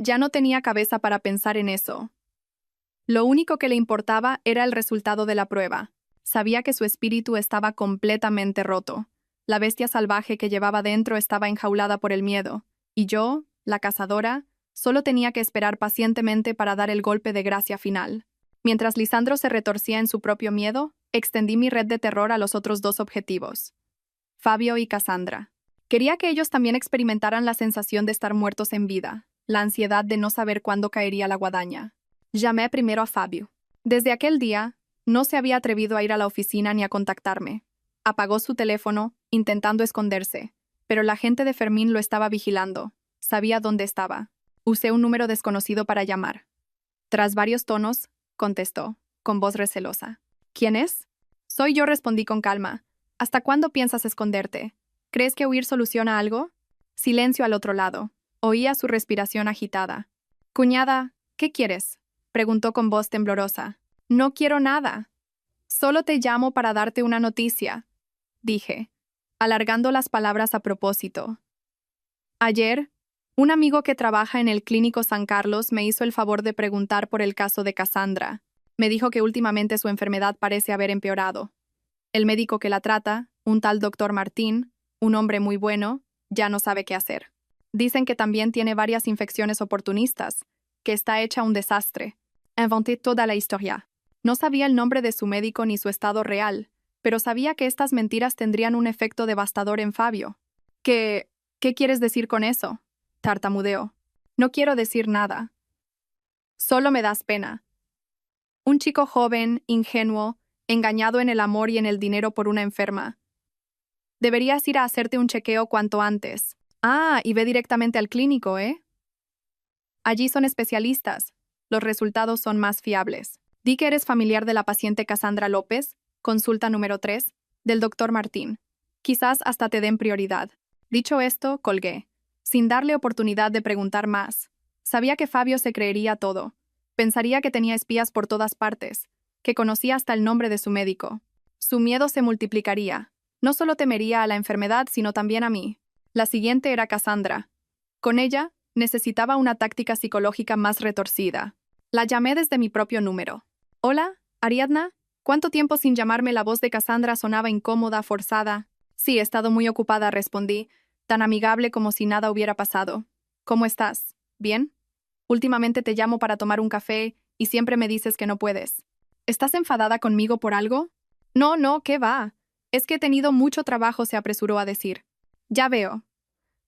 Ya no tenía cabeza para pensar en eso. Lo único que le importaba era el resultado de la prueba. Sabía que su espíritu estaba completamente roto. La bestia salvaje que llevaba dentro estaba enjaulada por el miedo, y yo, la cazadora, solo tenía que esperar pacientemente para dar el golpe de gracia final. Mientras Lisandro se retorcía en su propio miedo, extendí mi red de terror a los otros dos objetivos: Fabio y Cassandra. Quería que ellos también experimentaran la sensación de estar muertos en vida, la ansiedad de no saber cuándo caería la guadaña. Llamé primero a Fabio. Desde aquel día, no se había atrevido a ir a la oficina ni a contactarme. Apagó su teléfono, intentando esconderse, pero la gente de Fermín lo estaba vigilando. Sabía dónde estaba. Usé un número desconocido para llamar. Tras varios tonos, contestó, con voz recelosa. ¿Quién es? Soy yo, respondí con calma. ¿Hasta cuándo piensas esconderte? ¿Crees que huir soluciona algo? Silencio al otro lado. Oía su respiración agitada. Cuñada, ¿qué quieres?, preguntó con voz temblorosa. No quiero nada. Solo te llamo para darte una noticia, dije, alargando las palabras a propósito. Ayer, un amigo que trabaja en el Clínico San Carlos me hizo el favor de preguntar por el caso de Cassandra. Me dijo que últimamente su enfermedad parece haber empeorado. El médico que la trata, un tal doctor Martín, un hombre muy bueno, ya no sabe qué hacer. Dicen que también tiene varias infecciones oportunistas, que está hecha un desastre. Inventé toda la historia. No sabía el nombre de su médico ni su estado real, pero sabía que estas mentiras tendrían un efecto devastador en Fabio. ¿Qué quieres decir con eso?, tartamudeó. No quiero decir nada. Solo me das pena. Un chico joven, ingenuo, engañado en el amor y en el dinero por una enferma. Deberías ir a hacerte un chequeo cuanto antes. Ah, y ve directamente al clínico, ¿eh? Allí son especialistas. Los resultados son más fiables. Di que eres familiar de la paciente Cassandra López, consulta número 3, del doctor Martín. Quizás hasta te den prioridad. Dicho esto, colgué, sin darle oportunidad de preguntar más. Sabía que Fabio se creería todo. Pensaría que tenía espías por todas partes, que conocía hasta el nombre de su médico. Su miedo se multiplicaría. No solo temería a la enfermedad, sino también a mí. La siguiente era Cassandra. Con ella, necesitaba una táctica psicológica más retorcida. La llamé desde mi propio número. «Hola, Ariadna». ¿Cuánto tiempo sin llamarme? La voz de Cassandra sonaba incómoda, forzada. «Sí, he estado muy ocupada», respondí, tan amigable como si nada hubiera pasado. «¿Cómo estás? ¿Bien? Últimamente te llamo para tomar un café y siempre me dices que no puedes. ¿Estás enfadada conmigo por algo?» «No, no, ¿qué va? Es que he tenido mucho trabajo», se apresuró a decir. «Ya veo.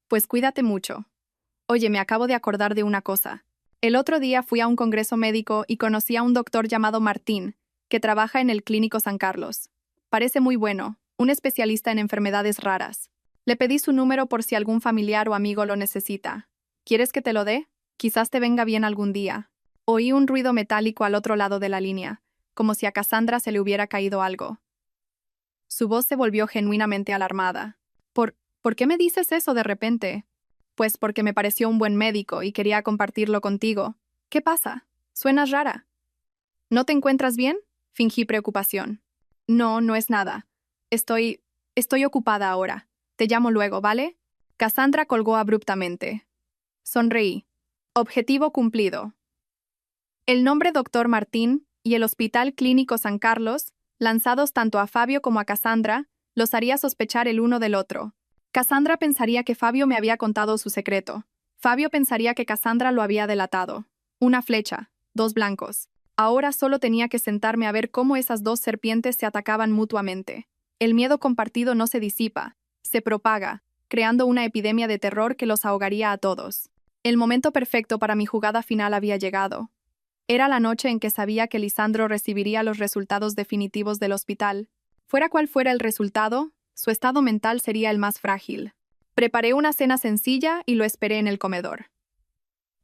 Pues cuídate mucho. Oye, me acabo de acordar de una cosa. El otro día fui a un congreso médico y conocí a un doctor llamado Martín, que trabaja en el Clínico San Carlos. Parece muy bueno, un especialista en enfermedades raras. Le pedí su número por si algún familiar o amigo lo necesita. ¿Quieres que te lo dé? Quizás te venga bien algún día». Oí un ruido metálico al otro lado de la línea, como si a Cassandra se le hubiera caído algo. Su voz se volvió genuinamente alarmada. ¿Por qué me dices eso de repente? Pues porque me pareció un buen médico y quería compartirlo contigo. ¿Qué pasa? Suenas rara. ¿No te encuentras bien? Fingí preocupación. No, no es nada. Estoy ocupada ahora. Te llamo luego, ¿vale? Cassandra colgó abruptamente. Sonreí. Objetivo cumplido. El nombre Dr. Martín y el Hospital Clínico San Carlos, lanzados tanto a Fabio como a Cassandra, los haría sospechar el uno del otro. Cassandra pensaría que Fabio me había contado su secreto. Fabio pensaría que Cassandra lo había delatado. Una flecha, dos blancos. Ahora solo tenía que sentarme a ver cómo esas dos serpientes se atacaban mutuamente. El miedo compartido no se disipa, se propaga, creando una epidemia de terror que los ahogaría a todos. El momento perfecto para mi jugada final había llegado. Era la noche en que sabía que Lisandro recibiría los resultados definitivos del hospital. Fuera cual fuera el resultado, su estado mental sería el más frágil. Preparé una cena sencilla y lo esperé en el comedor.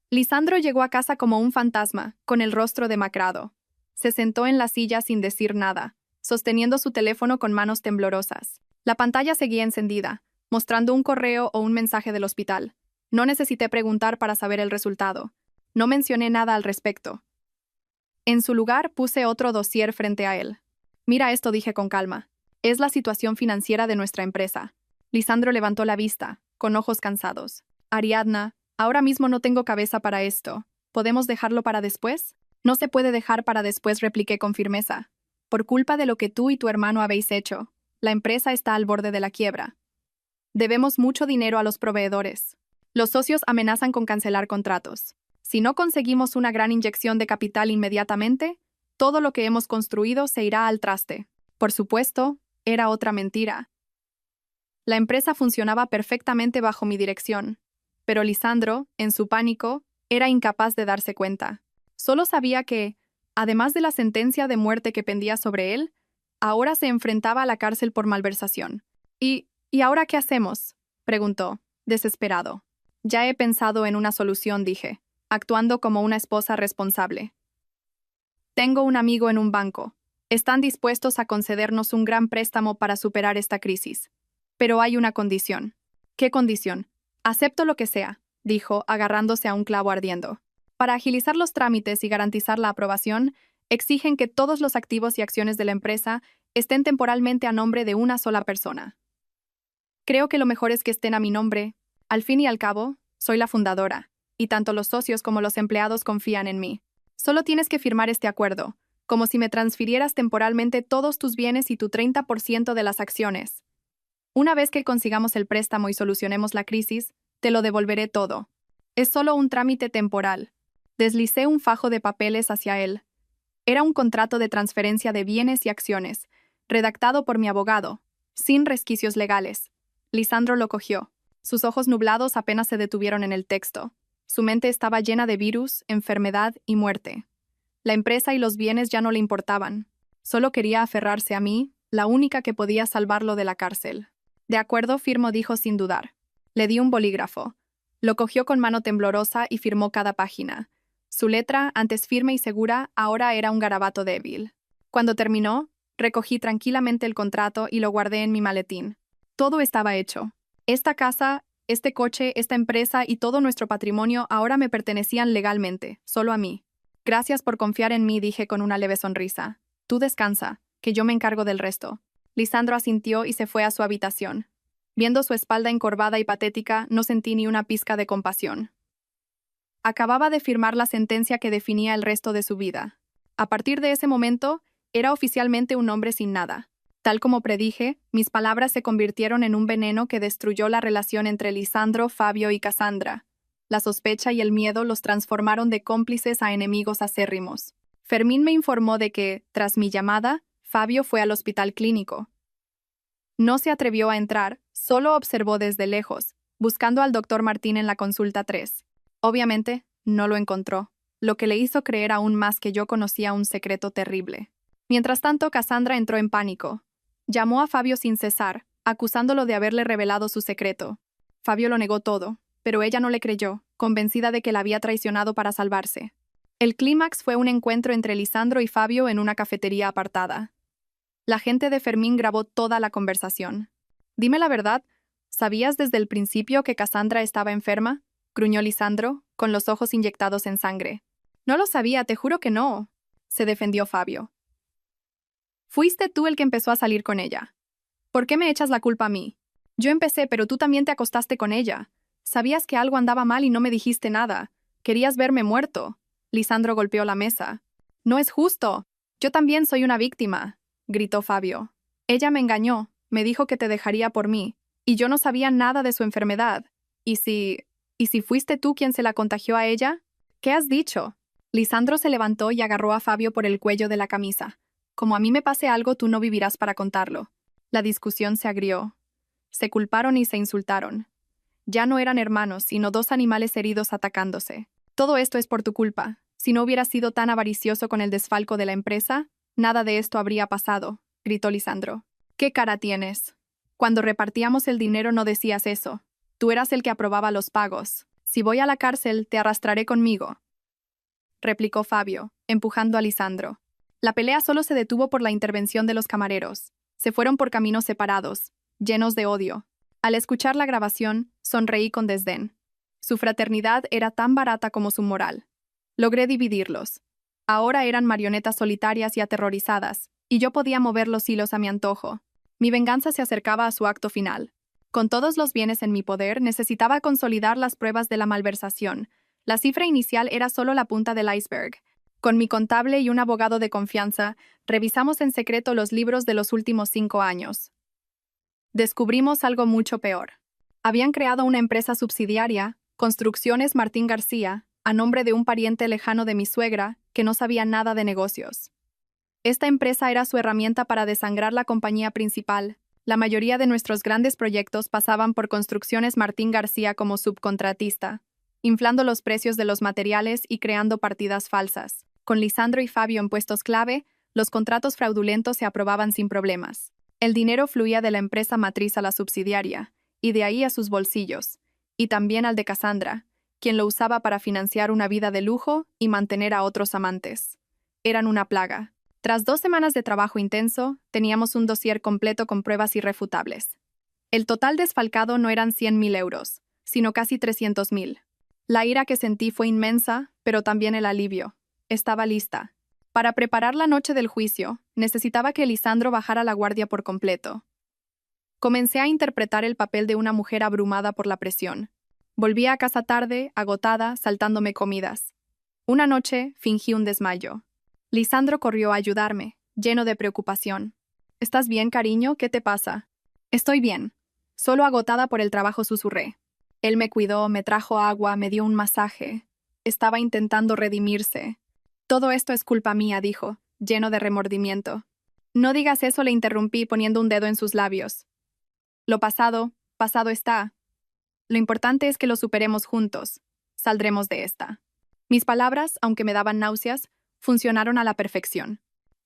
Lisandro llegó a casa como un fantasma, con el rostro demacrado. Se sentó en la silla sin decir nada, sosteniendo su teléfono con manos temblorosas. La pantalla seguía encendida, mostrando un correo o un mensaje del hospital. No necesité preguntar para saber el resultado. No mencioné nada al respecto. En su lugar, puse otro dossier frente a él. «Mira esto», dije con calma. «Es la situación financiera de nuestra empresa». Lisandro levantó la vista, con ojos cansados. «Ariadna, ahora mismo no tengo cabeza para esto. ¿Podemos dejarlo para después?» «No se puede dejar para después», repliqué con firmeza. «Por culpa de lo que tú y tu hermano habéis hecho, la empresa está al borde de la quiebra. Debemos mucho dinero a los proveedores. Los socios amenazan con cancelar contratos. Si no conseguimos una gran inyección de capital inmediatamente, todo lo que hemos construido se irá al traste». Por supuesto, era otra mentira. La empresa funcionaba perfectamente bajo mi dirección, pero Lisandro, en su pánico, era incapaz de darse cuenta. Solo sabía que, además de la sentencia de muerte que pendía sobre él, ahora se enfrentaba a la cárcel por malversación. ¿Y ahora qué hacemos?», preguntó, desesperado. «Ya he pensado en una solución», dije, actuando como una esposa responsable. «Tengo un amigo en un banco. Están dispuestos a concedernos un gran préstamo para superar esta crisis. Pero hay una condición». «¿Qué condición?». «Acepto lo que sea», dijo, agarrándose a un clavo ardiendo. «Para agilizar los trámites y garantizar la aprobación, exigen que todos los activos y acciones de la empresa estén temporalmente a nombre de una sola persona. Creo que lo mejor es que estén a mi nombre. Al fin y al cabo, soy la fundadora, y tanto los socios como los empleados confían en mí. Solo tienes que firmar este acuerdo, como si me transfirieras temporalmente todos tus bienes y tu 30% de las acciones. Una vez que consigamos el préstamo y solucionemos la crisis, te lo devolveré todo. Es solo un trámite temporal». Deslicé un fajo de papeles hacia él. Era un contrato de transferencia de bienes y acciones, redactado por mi abogado, sin resquicios legales. Lisandro lo cogió. Sus ojos nublados apenas se detuvieron en el texto. Su mente estaba llena de virus, enfermedad y muerte. La empresa y los bienes ya no le importaban. Solo quería aferrarse a mí, la única que podía salvarlo de la cárcel. «De acuerdo», firmó, dijo sin dudar. Le di un bolígrafo. Lo cogió con mano temblorosa y firmó cada página. Su letra, antes firme y segura, ahora era un garabato débil. Cuando terminó, Recogí tranquilamente el contrato y lo guardé en mi maletín. Todo estaba hecho. Esta casa, este coche, esta empresa y todo nuestro patrimonio ahora me pertenecían legalmente, solo a mí. Gracias por confiar en mí, dije con una leve sonrisa. Tú descansa, que yo me encargo del resto. Lisandro asintió y se fue a su habitación. Viendo su espalda encorvada y patética, no sentí ni una pizca de compasión. Acababa de firmar la sentencia que definía el resto de su vida. A partir de ese momento, era oficialmente un hombre sin nada. Tal como predije, mis palabras se convirtieron en un veneno que destruyó la relación entre Lisandro, Fabio y Cassandra. La sospecha y el miedo los transformaron de cómplices a enemigos acérrimos. Fermín me informó de que, tras mi llamada, Fabio fue al hospital clínico. No se atrevió a entrar, solo observó desde lejos, buscando al doctor Martín en la consulta 3. Obviamente, no lo encontró, lo que le hizo creer aún más que yo conocía un secreto terrible. Mientras tanto, Cassandra entró en pánico. Llamó a Fabio sin cesar, acusándolo de haberle revelado su secreto. Fabio lo negó todo, pero ella no le creyó, convencida de que la había traicionado para salvarse. El clímax fue un encuentro entre Lisandro y Fabio en una cafetería apartada. La gente de Fermín grabó toda la conversación. Dime la verdad, ¿sabías desde el principio que Cassandra estaba enferma? Gruñó Lisandro, con los ojos inyectados en sangre. No lo sabía, te juro que no, se defendió Fabio. Fuiste tú el que empezó a salir con ella. ¿Por qué me echas la culpa a mí? Yo empecé, pero tú también te acostaste con ella. Sabías que algo andaba mal y no me dijiste nada. Querías verme muerto. Lisandro golpeó la mesa. No es justo. Yo también soy una víctima, gritó Fabio. Ella me engañó, me dijo que te dejaría por mí, y yo no sabía nada de su enfermedad. ¿Y si fuiste tú quien se la contagió a ella? ¿Qué has dicho? Lisandro se levantó y agarró a Fabio por el cuello de la camisa. Como a mí me pase algo, tú no vivirás para contarlo. La discusión se agrió. Se culparon y se insultaron. Ya no eran hermanos, sino dos animales heridos atacándose. Todo esto es por tu culpa. Si no hubieras sido tan avaricioso con el desfalco de la empresa, nada de esto habría pasado, gritó Lisandro. ¿Qué cara tienes? Cuando repartíamos el dinero no decías eso. Tú eras el que aprobaba los pagos. Si voy a la cárcel, te arrastraré conmigo, replicó Fabio, empujando a Lisandro. La pelea solo se detuvo por la intervención de los camareros. Se fueron por caminos separados, llenos de odio. Al escuchar la grabación, sonreí con desdén. Su fraternidad era tan barata como su moral. Logré dividirlos. Ahora eran marionetas solitarias y aterrorizadas, y yo podía mover los hilos a mi antojo. Mi venganza se acercaba a su acto final. Con todos los bienes en mi poder, necesitaba consolidar las pruebas de la malversación. La cifra inicial era solo la punta del iceberg. Con mi contable y un abogado de confianza, revisamos en secreto los libros de los últimos 5 años. Descubrimos algo mucho peor. Habían creado una empresa subsidiaria, Construcciones Martín García, a nombre de un pariente lejano de mi suegra, que no sabía nada de negocios. Esta empresa era su herramienta para desangrar la compañía principal. La mayoría de nuestros grandes proyectos pasaban por Construcciones Martín García como subcontratista, inflando los precios de los materiales y creando partidas falsas. Con Lisandro y Fabio en puestos clave, los contratos fraudulentos se aprobaban sin problemas. El dinero fluía de la empresa matriz a la subsidiaria, y de ahí a sus bolsillos, y también al de Cassandra, quien lo usaba para financiar una vida de lujo y mantener a otros amantes. Eran una plaga. Tras 2 semanas de trabajo intenso, teníamos un dossier completo con pruebas irrefutables. El total desfalcado no eran 100.000 euros, sino casi 300.000. La ira que sentí fue inmensa, pero también el alivio. Estaba lista. Para preparar la noche del juicio, necesitaba que Lisandro bajara la guardia por completo. Comencé a interpretar el papel de una mujer abrumada por la presión. Volví a casa tarde, agotada, saltándome comidas. Una noche, fingí un desmayo. Lisandro corrió a ayudarme, lleno de preocupación. ¿Estás bien, cariño? ¿Qué te pasa? Estoy bien. Solo agotada por el trabajo, susurré. Él me cuidó, me trajo agua, me dio un masaje. Estaba intentando redimirse. Todo esto es culpa mía, dijo, lleno de remordimiento. No digas eso, le interrumpí poniendo un dedo en sus labios. Lo pasado, pasado está. Lo importante es que lo superemos juntos. Saldremos de esta. Mis palabras, aunque me daban náuseas, funcionaron a la perfección.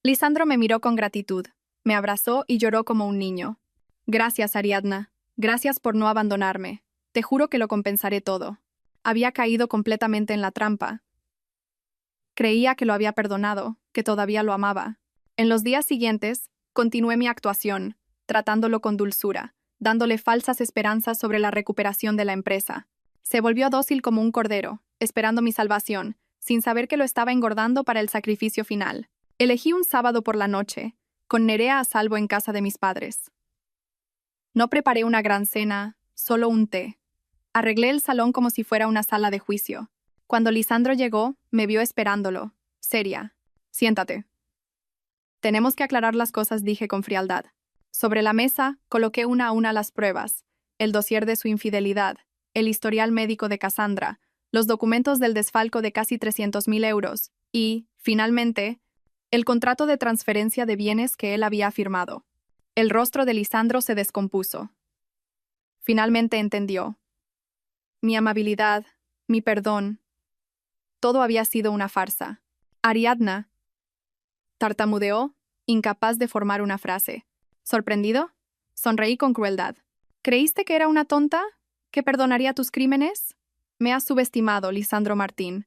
Lisandro me miró con gratitud, me abrazó y lloró como un niño. Gracias, Ariadna. Gracias por no abandonarme. Te juro que lo compensaré todo. Había caído completamente en la trampa. Creía que lo había perdonado, que todavía lo amaba. En los días siguientes, Continué mi actuación, tratándolo con dulzura, dándole falsas esperanzas sobre la recuperación de la empresa. Se volvió dócil como un cordero, esperando mi salvación, sin saber que lo estaba engordando para el sacrificio final. Elegí un sábado por la noche, con Nerea a salvo en casa de mis padres. No preparé una gran cena, solo un té. Arreglé el salón como si fuera una sala de juicio. Cuando Lisandro llegó, me vio esperándolo, seria. Siéntate. Tenemos que aclarar las cosas, dije con frialdad. Sobre la mesa, coloqué una a una las pruebas, el dossier de su infidelidad, el historial médico de Cassandra, los documentos del desfalco de casi 300.000 euros y, finalmente, el contrato de transferencia de bienes que él había firmado. El rostro de Lisandro se descompuso. Finalmente entendió. Mi amabilidad, mi perdón, todo había sido una farsa. Ariadna, tartamudeó, incapaz de formar una frase. ¿Sorprendido? Sonreí con crueldad. ¿Creíste que era una tonta? ¿Que perdonaría tus crímenes? Me has subestimado, Lisandro Martín.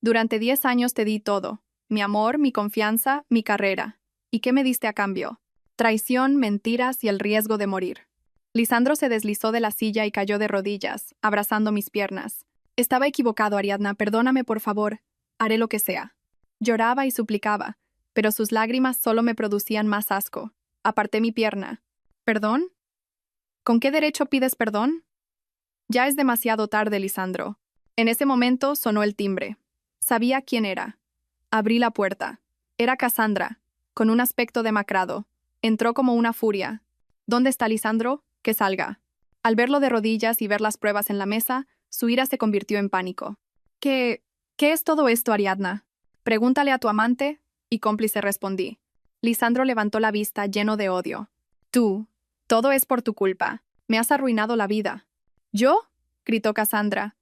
Durante 10 años te di todo. Mi amor, mi confianza, mi carrera. ¿Y qué me diste a cambio? Traición, mentiras y el riesgo de morir. Lisandro se deslizó de la silla y cayó de rodillas, abrazando mis piernas. Estaba equivocado, Ariadna, perdóname por favor. Haré lo que sea. Lloraba y suplicaba, pero sus lágrimas solo me producían más asco. Aparté mi pierna. ¿Perdón? ¿Con qué derecho pides perdón? Ya es demasiado tarde, Lisandro. En ese momento sonó el timbre. Sabía quién era. Abrí la puerta. Era Cassandra, con un aspecto demacrado. Entró como una furia. ¿Dónde está Lisandro? Que salga. Al verlo de rodillas y ver las pruebas en la mesa, su ira se convirtió en pánico. ¿Qué es todo esto, Ariadna? Pregúntale a tu amante, y cómplice respondí. Lisandro levantó la vista lleno de odio. Tú, todo es por tu culpa. Me has arruinado la vida. ¿Yo? Gritó Cassandra.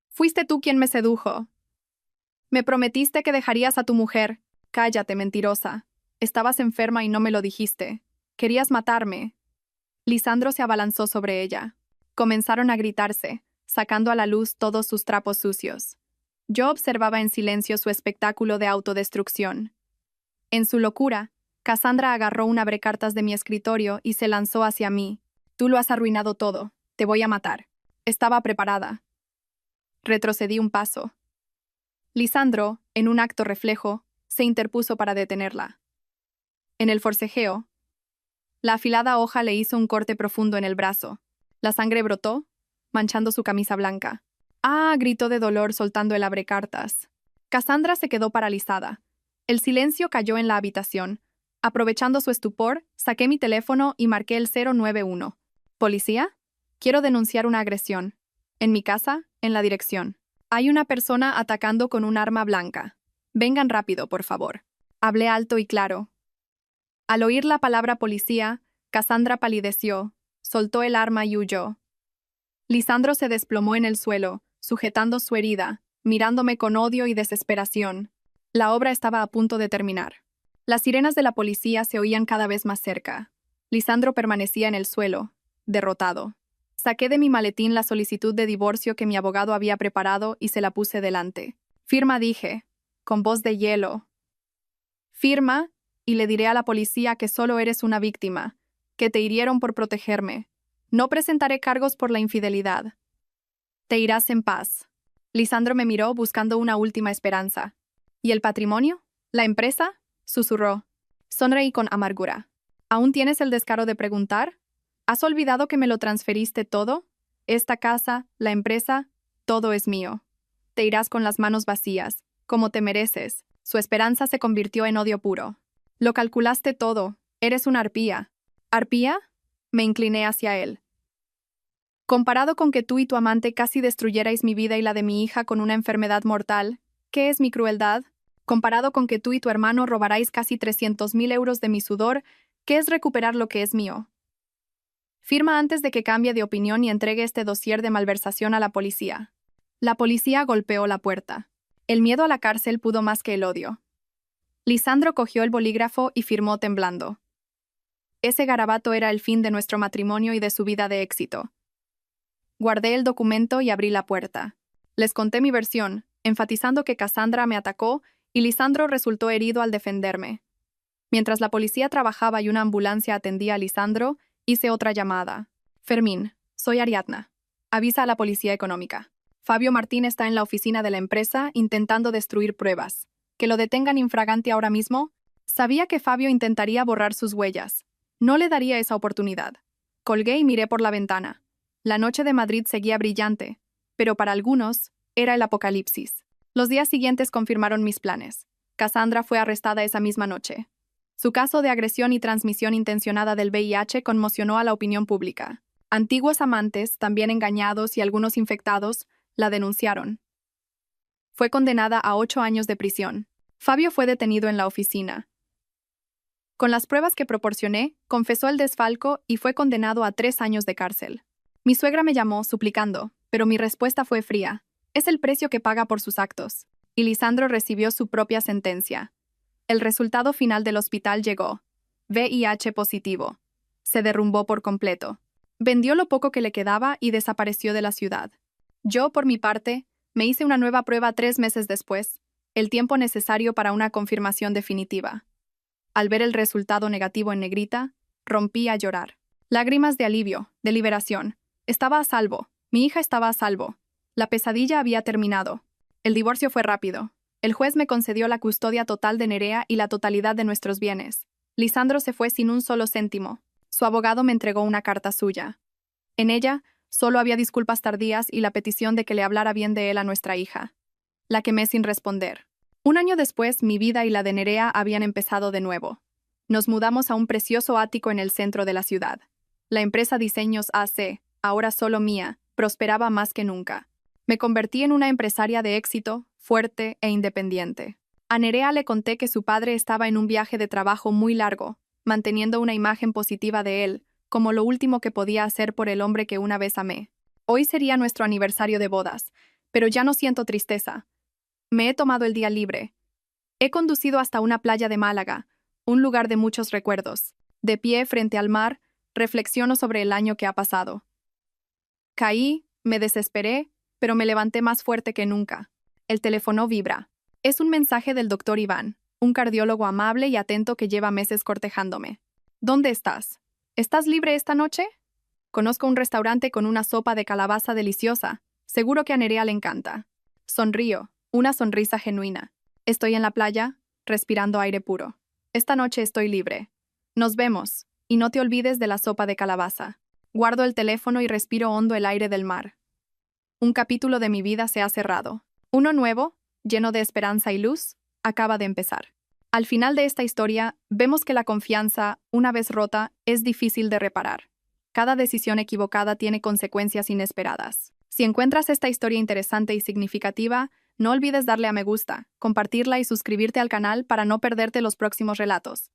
Fuiste tú quien me sedujo. Me prometiste que dejarías a tu mujer. Cállate, mentirosa. Estabas enferma y no me lo dijiste. Querías matarme. Lisandro se abalanzó sobre ella. Comenzaron a gritarse, sacando a la luz todos sus trapos sucios. Yo observaba en silencio su espectáculo de autodestrucción. En su locura, Cassandra agarró un abrecartas de mi escritorio y se lanzó hacia mí. Tú lo has arruinado todo. Te voy a matar. Estaba preparada. Retrocedí un paso. Lisandro, en un acto reflejo, se interpuso para detenerla. En el forcejeo, la afilada hoja le hizo un corte profundo en el brazo. La sangre brotó, manchando su camisa blanca. ¡Ah! Gritó de dolor soltando el abrecartas. Cassandra se quedó paralizada. El silencio cayó en la habitación. Aprovechando su estupor, saqué mi teléfono y marqué el 091. ¿Policía? Quiero denunciar una agresión. En mi casa, en la dirección. Hay una persona atacando con un arma blanca. Vengan rápido, por favor. Hablé alto y claro. Al oír la palabra policía, Cassandra palideció, soltó el arma y huyó. Lisandro se desplomó en el suelo, sujetando su herida, mirándome con odio y desesperación. La obra estaba a punto de terminar. Las sirenas de la policía se oían cada vez más cerca. Lisandro permanecía en el suelo, derrotado. Saqué de mi maletín la solicitud de divorcio que mi abogado había preparado y se la puse delante. Firma, dije, con voz de hielo. Firma, y le diré a la policía que solo eres una víctima, que te hirieron por protegerme. No presentaré cargos por la infidelidad. Te irás en paz. Lisandro me miró buscando una última esperanza. ¿Y el patrimonio? ¿La empresa? Susurró. Sonreí con amargura. ¿Aún tienes el descaro de preguntar? ¿Has olvidado que me lo transferiste todo? Esta casa, la empresa, todo es mío. Te irás con las manos vacías, como te mereces. Su esperanza se convirtió en odio puro. Lo calculaste todo. Eres una arpía. ¿Arpía? Me incliné hacia él. Comparado con que tú y tu amante casi destruyerais mi vida y la de mi hija con una enfermedad mortal, ¿qué es mi crueldad? Comparado con que tú y tu hermano robaráis casi 300.000 euros de mi sudor, ¿qué es recuperar lo que es mío? Firma antes de que cambie de opinión y entregue este dossier de malversación a la policía. La policía golpeó la puerta. El miedo a la cárcel pudo más que el odio. Lisandro cogió el bolígrafo y firmó temblando. Ese garabato era el fin de nuestro matrimonio y de su vida de éxito. Guardé el documento y abrí la puerta. Les conté mi versión, enfatizando que Cassandra me atacó y Lisandro resultó herido al defenderme. Mientras la policía trabajaba y una ambulancia atendía a Lisandro, hice otra llamada. Fermín, soy Ariadna. Avisa a la policía económica. Fabio Martín está en la oficina de la empresa intentando destruir pruebas. ¿Que lo detengan infragante ahora mismo? Sabía que Fabio intentaría borrar sus huellas. No le daría esa oportunidad. Colgué y miré por la ventana. La noche de Madrid seguía brillante, pero para algunos era el apocalipsis. Los días siguientes confirmaron mis planes. Cassandra fue arrestada esa misma noche. Su caso de agresión y transmisión intencionada del VIH conmocionó a la opinión pública. Antiguos amantes, también engañados y algunos infectados, la denunciaron. Fue condenada a 8 años de prisión. Fabio fue detenido en la oficina. Con las pruebas que proporcioné, confesó el desfalco y fue condenado a 3 años de cárcel. Mi suegra me llamó, suplicando, pero mi respuesta fue fría. Es el precio que paga por sus actos. Y Lisandro recibió su propia sentencia. El resultado final del hospital llegó. VIH positivo. Se derrumbó por completo. Vendió lo poco que le quedaba y desapareció de la ciudad. Yo, por mi parte, me hice una nueva prueba 3 meses después, el tiempo necesario para una confirmación definitiva. Al ver el resultado negativo en negrita, rompí a llorar. Lágrimas de alivio, de liberación. Estaba a salvo. Mi hija estaba a salvo. La pesadilla había terminado. El divorcio fue rápido. El juez me concedió la custodia total de Nerea y la totalidad de nuestros bienes. Lisandro se fue sin un solo céntimo. Su abogado me entregó una carta suya. En ella, solo había disculpas tardías y la petición de que le hablara bien de él a nuestra hija. La quemé sin responder. 1 año después, mi vida y la de Nerea habían empezado de nuevo. Nos mudamos a un precioso ático en el centro de la ciudad. La empresa Diseños AC, ahora solo mía, prosperaba más que nunca. Me convertí en una empresaria de éxito, fuerte e independiente. A Nerea le conté que su padre estaba en un viaje de trabajo muy largo, manteniendo una imagen positiva de él, como lo último que podía hacer por el hombre que una vez amé. Hoy sería nuestro aniversario de bodas, pero ya no siento tristeza. Me he tomado el día libre. He conducido hasta una playa de Málaga, un lugar de muchos recuerdos. De pie frente al mar, reflexiono sobre el año que ha pasado. Caí, me desesperé, pero me levanté más fuerte que nunca. El teléfono vibra. Es un mensaje del doctor Iván, un cardiólogo amable y atento que lleva meses cortejándome. ¿Dónde estás? ¿Estás libre esta noche? Conozco un restaurante con una sopa de calabaza deliciosa. Seguro que a Nerea le encanta. Sonrío, una sonrisa genuina. Estoy en la playa, respirando aire puro. Esta noche estoy libre. Nos vemos, y no te olvides de la sopa de calabaza. Guardo el teléfono y respiro hondo el aire del mar. Un capítulo de mi vida se ha cerrado. Uno nuevo, lleno de esperanza y luz, acaba de empezar. Al final de esta historia, vemos que la confianza, una vez rota, es difícil de reparar. Cada decisión equivocada tiene consecuencias inesperadas. Si encuentras esta historia interesante y significativa, no olvides darle a me gusta, compartirla y suscribirte al canal para no perderte los próximos relatos.